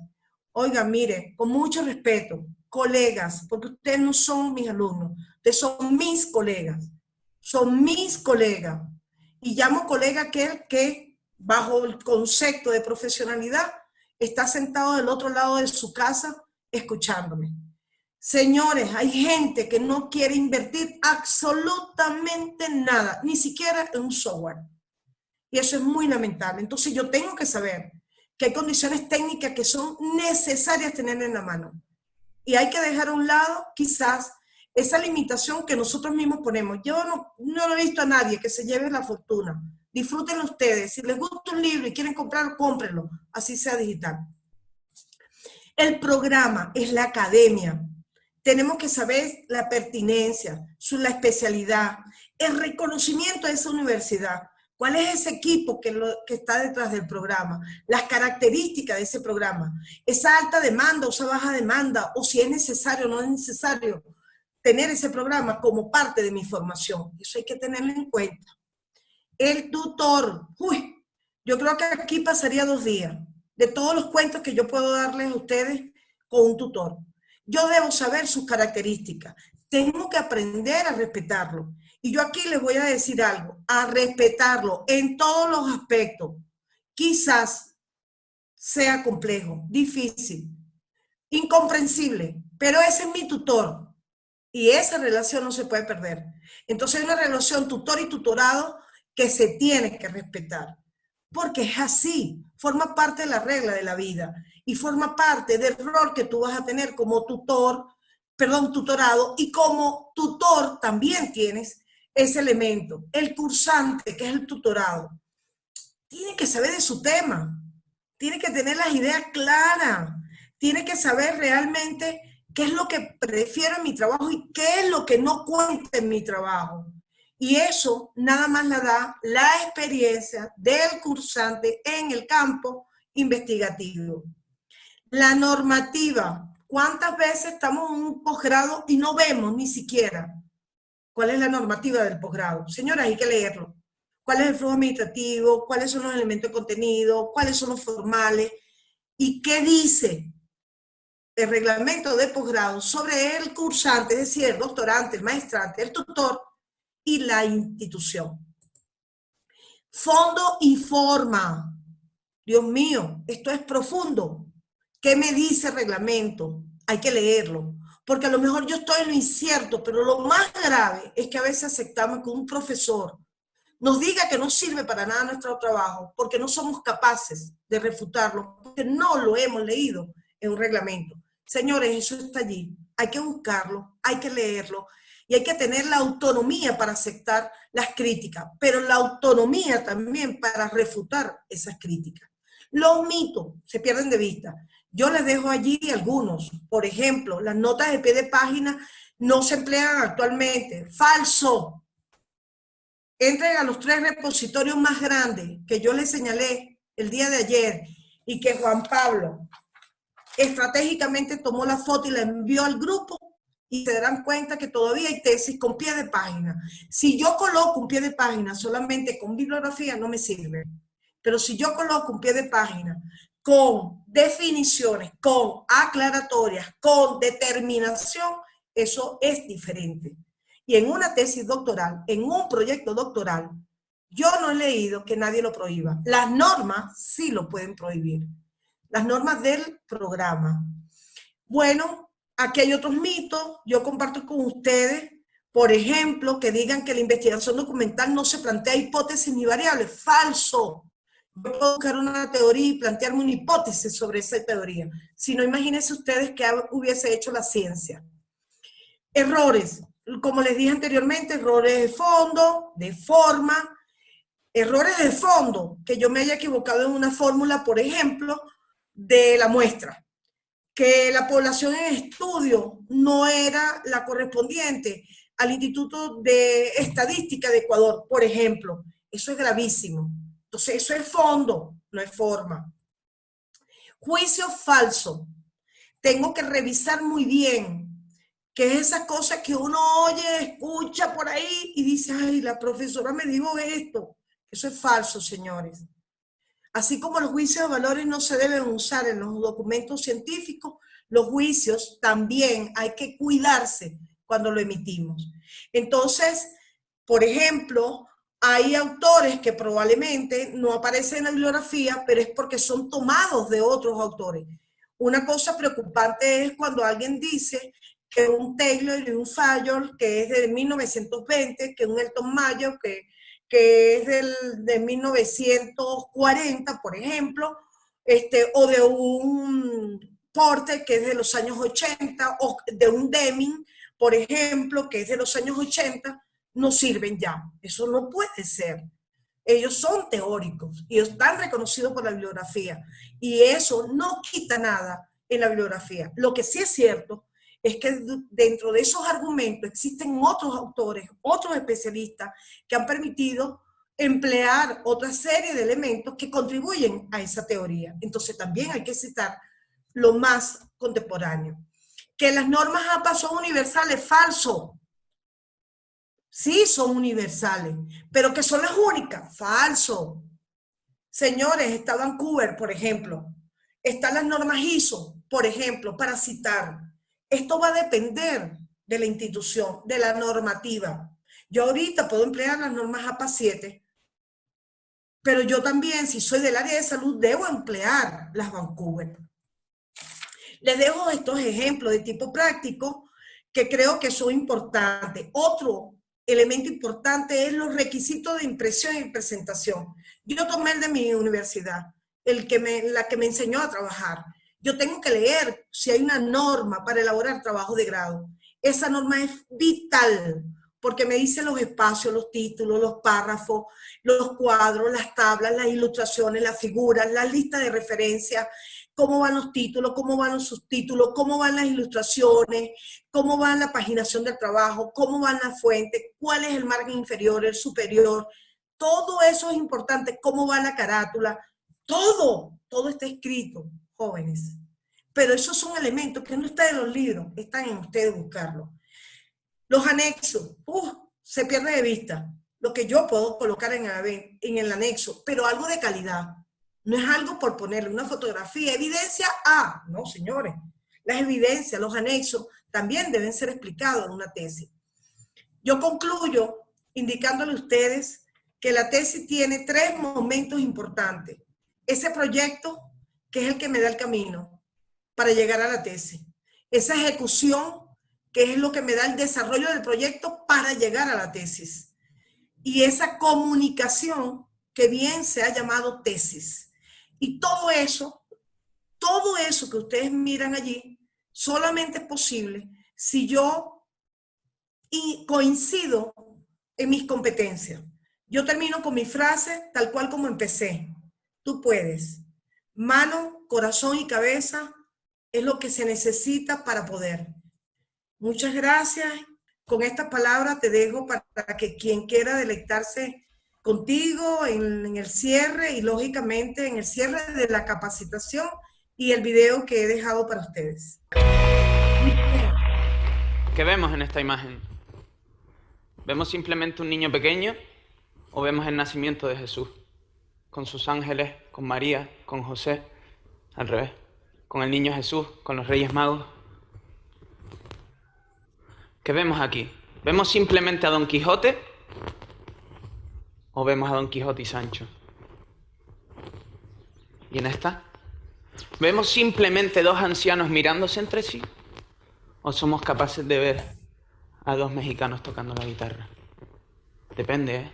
Oigan, mire, con mucho respeto, colegas, porque ustedes no son mis alumnos, ustedes son mis colegas. Son mis colegas. Y llamo colega aquel que, bajo el concepto de profesionalidad, está sentado del otro lado de su casa escuchándome. Señores, hay gente que no quiere invertir absolutamente nada, ni siquiera en un software. Y eso es muy lamentable. Entonces yo tengo que saber que hay condiciones técnicas que son necesarias tener en la mano. Y hay que dejar a un lado quizás esa limitación que nosotros mismos ponemos. Yo no he visto a nadie que se lleve la fortuna Disfrútenlo ustedes. Si les gusta un libro y quieren comprarlo, cómprenlo, así sea digital. El programa es la academia. Tenemos que saber la pertinencia, la especialidad, el reconocimiento de esa universidad. ¿Cuál es ese equipo que está detrás del programa? Las características de ese programa. Esa alta demanda o esa baja demanda, o si es necesario o no es necesario tener ese programa como parte de mi formación. Eso hay que tenerlo en cuenta. El tutor. Uy, yo creo que aquí pasaría 2 días de todos los cuentos que yo puedo darles a ustedes con un tutor. Yo debo saber sus características. Tengo que aprender a respetarlo. Y yo aquí les voy a decir algo, a respetarlo en todos los aspectos. Quizás sea complejo, difícil, incomprensible, pero ese es mi tutor. Y esa relación no se puede perder. Entonces hay una relación tutor y tutorado que se tiene que respetar. Porque es así, forma parte de la regla de la vida y forma parte del rol que tú vas a tener como tutorado, y como tutor también tienes ese elemento. El cursante, que es el tutorado, tiene que saber de su tema, tiene que tener las ideas claras, tiene que saber realmente qué es lo que prefiero en mi trabajo y qué es lo que no cuenta en mi trabajo. Y eso nada más la da la experiencia del cursante en el campo investigativo. La normativa. ¿Cuántas veces estamos en un posgrado y no vemos ni siquiera cuál es la normativa del posgrado? Señoras, hay que leerlo. ¿Cuál es el flujo administrativo? ¿Cuáles son los elementos de contenido? ¿Cuáles son los formales? ¿Y qué dice el reglamento de posgrado sobre el cursante, es decir, el doctorante, el maestrante, el tutor y la institución? Fondo y forma. Dios mío, esto es profundo. ¿Qué me dice el reglamento? Hay que leerlo, porque a lo mejor yo estoy en lo incierto, pero lo más grave es que a veces aceptamos que un profesor nos diga que no sirve para nada nuestro trabajo, porque no somos capaces de refutarlo, porque no lo hemos leído en un reglamento. Señores, eso está allí. Hay que buscarlo, hay que leerlo, y hay que tener la autonomía para aceptar las críticas, pero la autonomía también para refutar esas críticas. Los mitos se pierden de vista. Yo les dejo allí algunos. Por ejemplo, las notas de pie de página no se emplean actualmente. Falso. Entren a los 3 repositorios más grandes que yo les señalé el día de ayer y que Juan Pablo estratégicamente tomó la foto y la envió al grupo, y se darán cuenta que todavía hay tesis con pie de página. Si yo coloco un pie de página solamente con bibliografía, no me sirve. Pero si yo coloco un pie de página con definiciones, con aclaratorias, con determinación, eso es diferente. Y en una tesis doctoral, en un proyecto doctoral, yo no he leído que nadie lo prohíba. Las normas sí lo pueden prohibir. Las normas del programa. Bueno, aquí hay otros mitos. Yo comparto con ustedes, por ejemplo, que digan que la investigación documental no se plantea hipótesis ni variables. Falso. Yo puedo buscar una teoría y plantearme una hipótesis sobre esa teoría. Si no, imagínense ustedes qué hubiese hecho la ciencia. Errores. Como les dije anteriormente, errores de fondo, de forma. Errores de fondo, que yo me haya equivocado en una fórmula, por ejemplo, de la muestra. Que la población en estudio no era la correspondiente al Instituto de Estadística de Ecuador, por ejemplo. Eso es gravísimo. Entonces, eso es fondo, no es forma. Juicio falso. Tengo que revisar muy bien qué es esa cosa que uno oye, escucha por ahí y dice, ay, la profesora me dijo esto. Eso es falso, señores. Así como los juicios de valores no se deben usar en los documentos científicos, los juicios también hay que cuidarse cuando lo emitimos. Entonces, por ejemplo, hay autores que probablemente no aparecen en la bibliografía, pero es porque son tomados de otros autores. Una cosa preocupante es cuando alguien dice que un Taylor y un Fayol, que es de 1920, que un Elton Mayo, que es de 1940, por ejemplo, o de un Porter, que es de los años 80, o de un Deming, por ejemplo, que es de los años 80, no sirven ya. Eso no puede ser. Ellos son teóricos y están reconocidos por la bibliografía. Y eso no quita nada en la bibliografía. Lo que sí es cierto es que dentro de esos argumentos existen otros autores, otros especialistas que han permitido emplear otra serie de elementos que contribuyen a esa teoría. Entonces también hay que citar lo más contemporáneo. Que las normas APA son universales, falso. Sí, son universales, pero que son las únicas, falso. Señores, está Vancouver, por ejemplo. Están las normas ISO, por ejemplo, para citar. Esto va a depender de la institución, de la normativa. Yo ahorita puedo emplear las normas APA 7, pero yo también, si soy del área de salud, debo emplear las Vancouver. Les dejo estos ejemplos de tipo práctico que creo que son importantes. Otro elemento importante es los requisitos de impresión y presentación. Yo tomé el de mi universidad, la que me enseñó a trabajar. Yo tengo que leer si hay una norma para elaborar trabajo de grado. Esa norma es vital, porque me dice los espacios, los títulos, los párrafos, los cuadros, las tablas, las ilustraciones, las figuras, la lista de referencias, cómo van los títulos, cómo van los subtítulos, cómo van las ilustraciones, cómo va la paginación del trabajo, cómo van las fuentes, cuál es el margen inferior, el superior. Todo eso es importante, cómo va la carátula. Todo está escrito, jóvenes. Pero esos son elementos que no están en los libros, están en ustedes buscarlos. Los anexos, se pierde de vista lo que yo puedo colocar en el anexo, pero algo de calidad. No es algo por ponerle una fotografía, evidencia, no señores. Las evidencias, los anexos, también deben ser explicados en una tesis. Yo concluyo indicándole a ustedes que la tesis tiene 3 momentos importantes. Ese proyecto, que es el que me da el camino para llegar a la tesis. Esa ejecución, que es lo que me da el desarrollo del proyecto para llegar a la tesis. Y esa comunicación, que bien se ha llamado tesis. Y todo eso que ustedes miran allí, solamente es posible si yo coincido en mis competencias. Yo termino con mi frase tal cual como empecé. Tú puedes. Mano, corazón y cabeza es lo que se necesita para poder. Muchas gracias. Con estas palabras te dejo para que quien quiera deleitarse contigo en el cierre y lógicamente en el cierre de la capacitación y el video que he dejado para ustedes. ¿Qué vemos en esta imagen? ¿Vemos simplemente un niño pequeño o vemos el nacimiento de Jesús? Con sus ángeles, con María, con José, al revés, con el niño Jesús, con los Reyes Magos. ¿Qué vemos aquí? ¿Vemos simplemente a Don Quijote o vemos a Don Quijote y Sancho? ¿Y en esta? ¿Vemos simplemente 2 ancianos mirándose entre sí? ¿O somos capaces de ver a 2 mexicanos tocando la guitarra? Depende, ¿eh?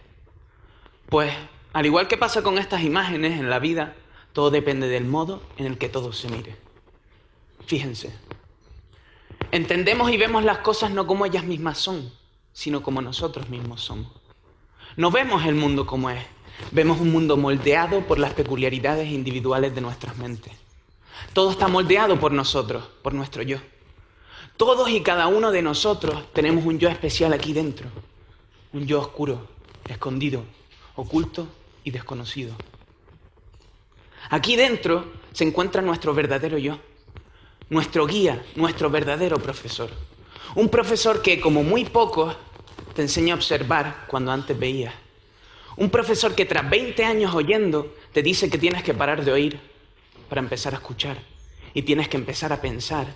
Pues, al igual que pasa con estas imágenes en la vida, todo depende del modo en el que todo se mire. Fíjense. Entendemos y vemos las cosas no como ellas mismas son, sino como nosotros mismos somos. No vemos el mundo como es, vemos un mundo moldeado por las peculiaridades individuales de nuestras mentes. Todo está moldeado por nosotros, por nuestro yo. Todos y cada uno de nosotros tenemos un yo especial aquí dentro, un yo oscuro, escondido, oculto y desconocido. Aquí dentro se encuentra nuestro verdadero yo, nuestro guía, nuestro verdadero profesor. Un profesor que, como muy pocos, te enseña a observar cuando antes veías. Un profesor que tras 20 años oyendo te dice que tienes que parar de oír para empezar a escuchar y tienes que empezar a pensar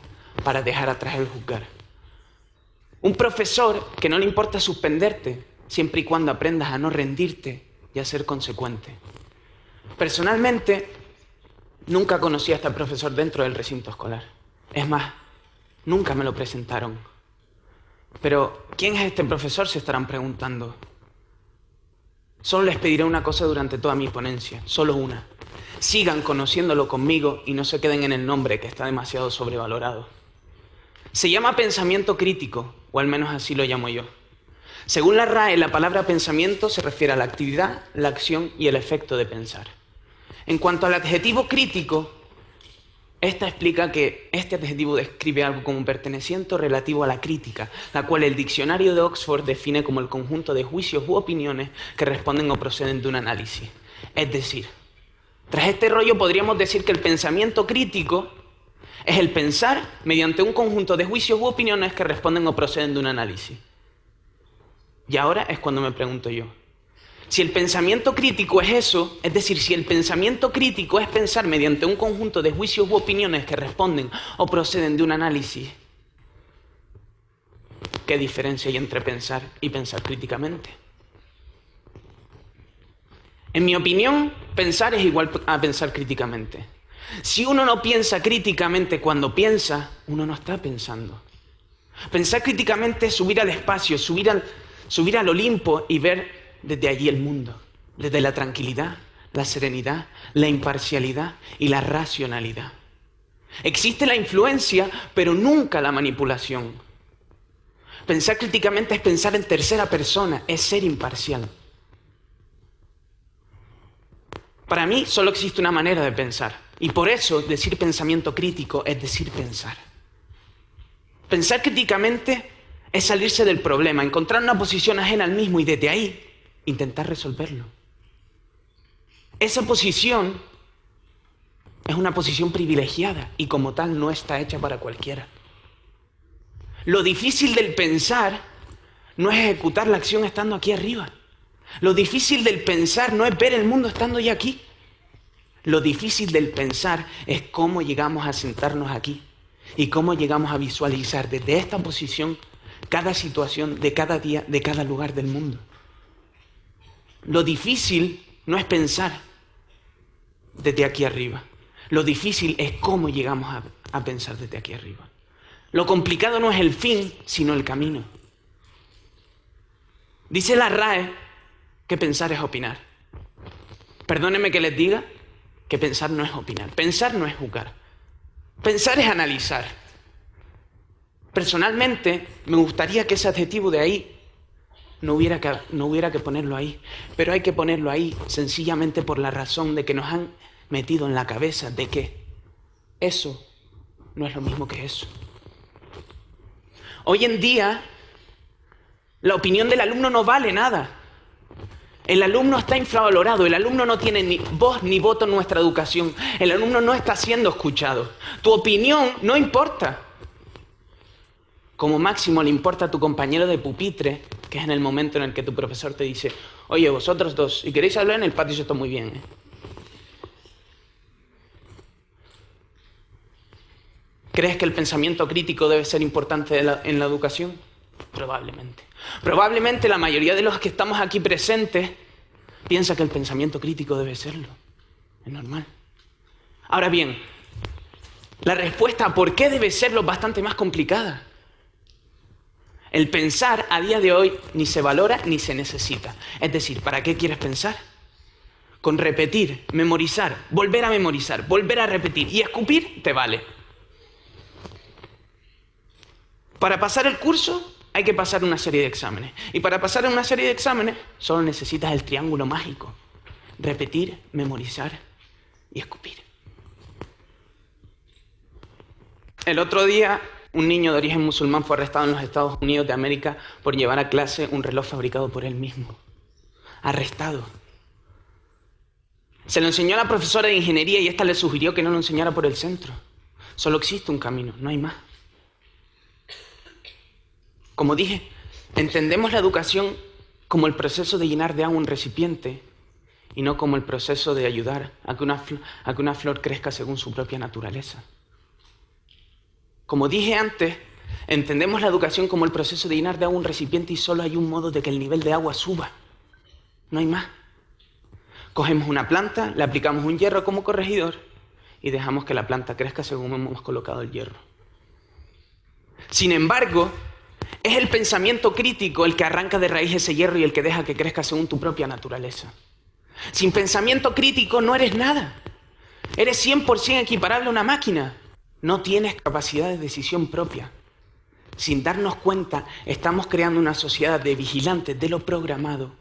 para dejar atrás el juzgar. Un profesor que no le importa suspenderte siempre y cuando aprendas a no rendirte y a ser consecuente. Personalmente, nunca conocí a este profesor dentro del recinto escolar. Es más, nunca me lo presentaron. Pero, ¿quién es este profesor?, se estarán preguntando. Solo les pediré una cosa durante toda mi ponencia, solo una. Sigan conociéndolo conmigo y no se queden en el nombre, que está demasiado sobrevalorado. Se llama pensamiento crítico, o al menos así lo llamo yo. Según la RAE, la palabra pensamiento se refiere a la actividad, la acción y el efecto de pensar. En cuanto al adjetivo crítico, esta explica que este adjetivo describe algo como perteneciente o relativo a la crítica, la cual el diccionario de Oxford define como el conjunto de juicios u opiniones que responden o proceden de un análisis. Es decir, tras este rollo podríamos decir que el pensamiento crítico es el pensar mediante un conjunto de juicios u opiniones que responden o proceden de un análisis. Y ahora es cuando me pregunto yo, si el pensamiento crítico es eso, es decir, si el pensamiento crítico es pensar mediante un conjunto de juicios u opiniones que responden o proceden de un análisis, ¿qué diferencia hay entre pensar y pensar críticamente? En mi opinión, pensar es igual a pensar críticamente. Si uno no piensa críticamente cuando piensa, uno no está pensando. Pensar críticamente es subir al espacio, subir al Olimpo y ver desde allí el mundo, desde la tranquilidad, la serenidad, la imparcialidad y la racionalidad. Existe la influencia, pero nunca la manipulación. Pensar críticamente es pensar en tercera persona, es ser imparcial. Para mí solo existe una manera de pensar, y por eso decir pensamiento crítico es decir pensar. Pensar críticamente es salirse del problema, encontrar una posición ajena al mismo y desde ahí intentar resolverlo. Esa posición es una posición privilegiada y como tal no está hecha para cualquiera. Lo difícil del pensar no es ejecutar la acción estando aquí arriba. Lo difícil del pensar no es ver el mundo estando ya aquí. Lo difícil del pensar es cómo llegamos a sentarnos aquí y cómo llegamos a visualizar desde esta posición cada situación de cada día, de cada lugar del mundo. Lo difícil no es pensar desde aquí arriba. Lo difícil es cómo llegamos a pensar desde aquí arriba. Lo complicado no es el fin, sino el camino. Dice la RAE que pensar es opinar. Perdónenme que les diga que pensar no es opinar. Pensar no es juzgar. Pensar es analizar. Personalmente, me gustaría que ese adjetivo de ahí no hubiera que ponerlo ahí, pero hay que ponerlo ahí sencillamente por la razón de que nos han metido en la cabeza de que eso no es lo mismo que eso. Hoy en día, la opinión del alumno no vale nada. El alumno está infravalorado, el alumno no tiene ni voz ni voto en nuestra educación, el alumno no está siendo escuchado. Tu opinión no importa. Como máximo le importa a tu compañero de pupitre, que es en el momento en el que tu profesor te dice, oye, vosotros dos, si queréis hablar en el patio, eso está muy bien, ¿eh? ¿Crees que el pensamiento crítico debe ser importante en la educación? Probablemente. Probablemente la mayoría de los que estamos aquí presentes piensa que el pensamiento crítico debe serlo. Es normal. Ahora bien, la respuesta a por qué debe serlo es bastante más complicada. El pensar a día de hoy ni se valora ni se necesita. Es decir, ¿para qué quieres pensar? Con repetir, memorizar, volver a repetir y escupir, te vale. Para pasar el curso hay que pasar una serie de exámenes. Y para pasar una serie de exámenes solo necesitas el triángulo mágico. Repetir, memorizar y escupir. El otro día, un niño de origen musulmán fue arrestado en los Estados Unidos de América por llevar a clase un reloj fabricado por él mismo. Arrestado. Se lo enseñó a la profesora de ingeniería y esta le sugirió que no lo enseñara por el centro. Solo existe un camino, no hay más. Como dije, entendemos la educación como el proceso de llenar de agua un recipiente y no como el proceso de ayudar a que una flor crezca según su propia naturaleza. Como dije antes, entendemos la educación como el proceso de llenar de agua un recipiente y solo hay un modo de que el nivel de agua suba. No hay más. Cogemos una planta, le aplicamos un hierro como corregidor y dejamos que la planta crezca según hemos colocado el hierro. Sin embargo, es el pensamiento crítico el que arranca de raíz ese hierro y el que deja que crezca según tu propia naturaleza. Sin pensamiento crítico no eres nada. Eres 100% equiparable a una máquina. No tienes capacidad de decisión propia. Sin darnos cuenta, estamos creando una sociedad de vigilantes de lo programado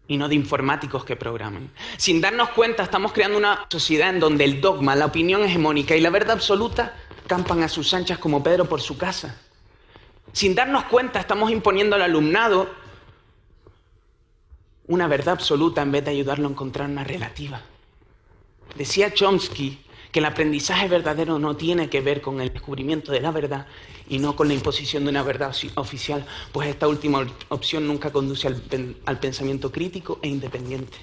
y no de informáticos que programan. Sin darnos cuenta, estamos creando una sociedad en donde el dogma, la opinión hegemónica y la verdad absoluta campan a sus anchas como Pedro por su casa. Sin darnos cuenta, estamos imponiendo al alumnado una verdad absoluta en vez de ayudarlo a encontrar una relativa. Decía Chomsky que el aprendizaje verdadero no tiene que ver con el descubrimiento de la verdad y no con la imposición de una verdad oficial, pues esta última opción nunca conduce al pensamiento crítico e independiente.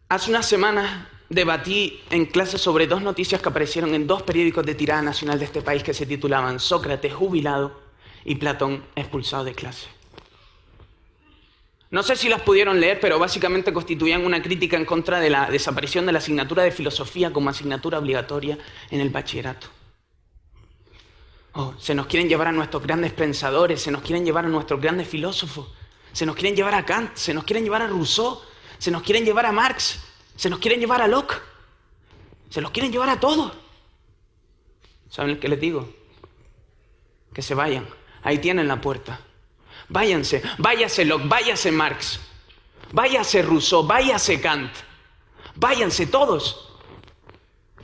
Hace unas semanas debatí en clase sobre 2 noticias que aparecieron en 2 periódicos de tirada nacional de este país que se titulaban Sócrates jubilado y Platón expulsado de clase. No sé si las pudieron leer, pero básicamente constituían una crítica en contra de la desaparición de la asignatura de filosofía como asignatura obligatoria en el bachillerato. Oh, se nos quieren llevar a nuestros grandes pensadores, se nos quieren llevar a nuestros grandes filósofos, se nos quieren llevar a Kant, se nos quieren llevar a Rousseau, se nos quieren llevar a Marx, se nos quieren llevar a Locke, se los quieren llevar a todos. ¿Saben qué les digo? Que se vayan, ahí tienen la puerta. Váyanse, váyase Locke, váyase Marx, váyase Rousseau, váyase Kant, váyanse todos.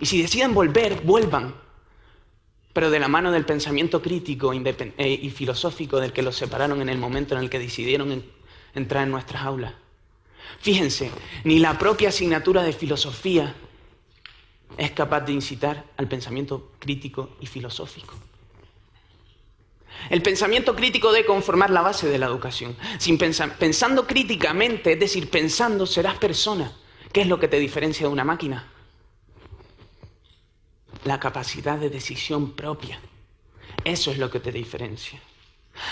Y si deciden volver, vuelvan, pero de la mano del pensamiento crítico y filosófico del que los separaron en el momento en el que decidieron entrar en nuestras aulas. Fíjense, ni la propia asignatura de filosofía es capaz de incitar al pensamiento crítico y filosófico. El pensamiento crítico debe conformar la base de la educación. Pensando críticamente, es decir, pensando, serás persona. ¿Qué es lo que te diferencia de una máquina? La capacidad de decisión propia. Eso es lo que te diferencia.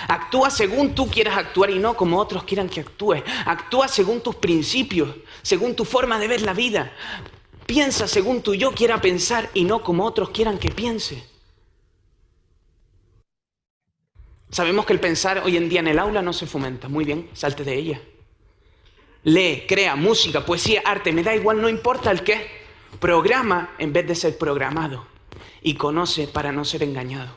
Actúa según tú quieras actuar y no como otros quieran que actúes. Actúa según tus principios, según tu forma de ver la vida. Piensa según tu yo quiera pensar y no como otros quieran que piense. Sabemos que el pensar hoy en día en el aula no se fomenta. Muy bien, salte de ella. Lee, crea, música, poesía, arte, me da igual, no importa el qué. Programa en vez de ser programado. Y conoce para no ser engañado.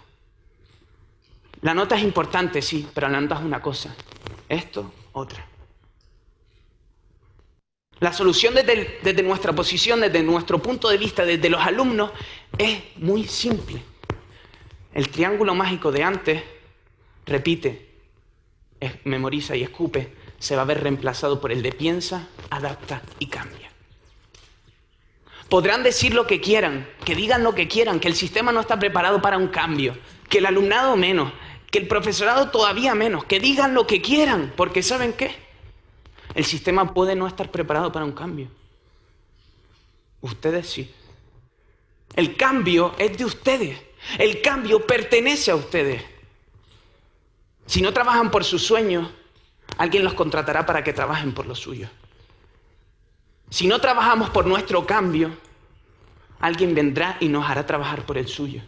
La nota es importante, sí, pero la nota es una cosa. Esto, otra. La solución desde nuestra posición, desde nuestro punto de vista, desde los alumnos, es muy simple. El triángulo mágico de antes, repite, memoriza y escupe, se va a ver reemplazado por el de piensa, adapta y cambia. Podrán decir lo que quieran, que digan lo que quieran, que el sistema no está preparado para un cambio, que el alumnado menos, que el profesorado todavía menos, que digan lo que quieran, porque ¿saben qué? El sistema puede no estar preparado para un cambio. Ustedes sí. El cambio es de ustedes. El cambio pertenece a ustedes. Si no trabajan por sus sueños, alguien los contratará para que trabajen por los suyos. Si no trabajamos por nuestro cambio, alguien vendrá y nos hará trabajar por el suyo.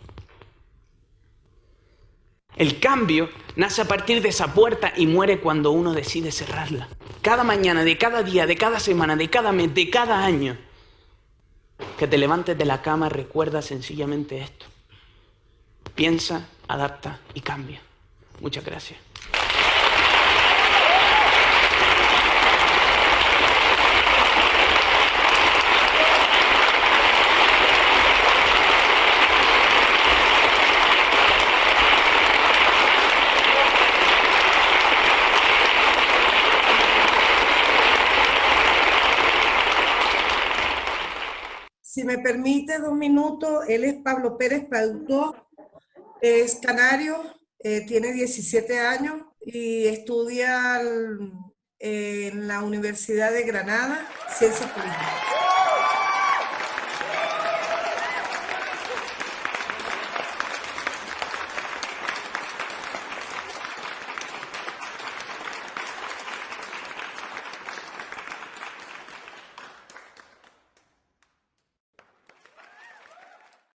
El cambio nace a partir de esa puerta y muere cuando uno decide cerrarla. Cada mañana, de cada día, de cada semana, de cada mes, de cada año, que te levantes de la cama, recuerda sencillamente esto. Piensa, adapta y cambia. Muchas gracias. Si me permite 2 minutos, él es Pablo Pérez, productor, es canario, tiene 17 años y estudia en la Universidad de Granada, Ciencias Políticas.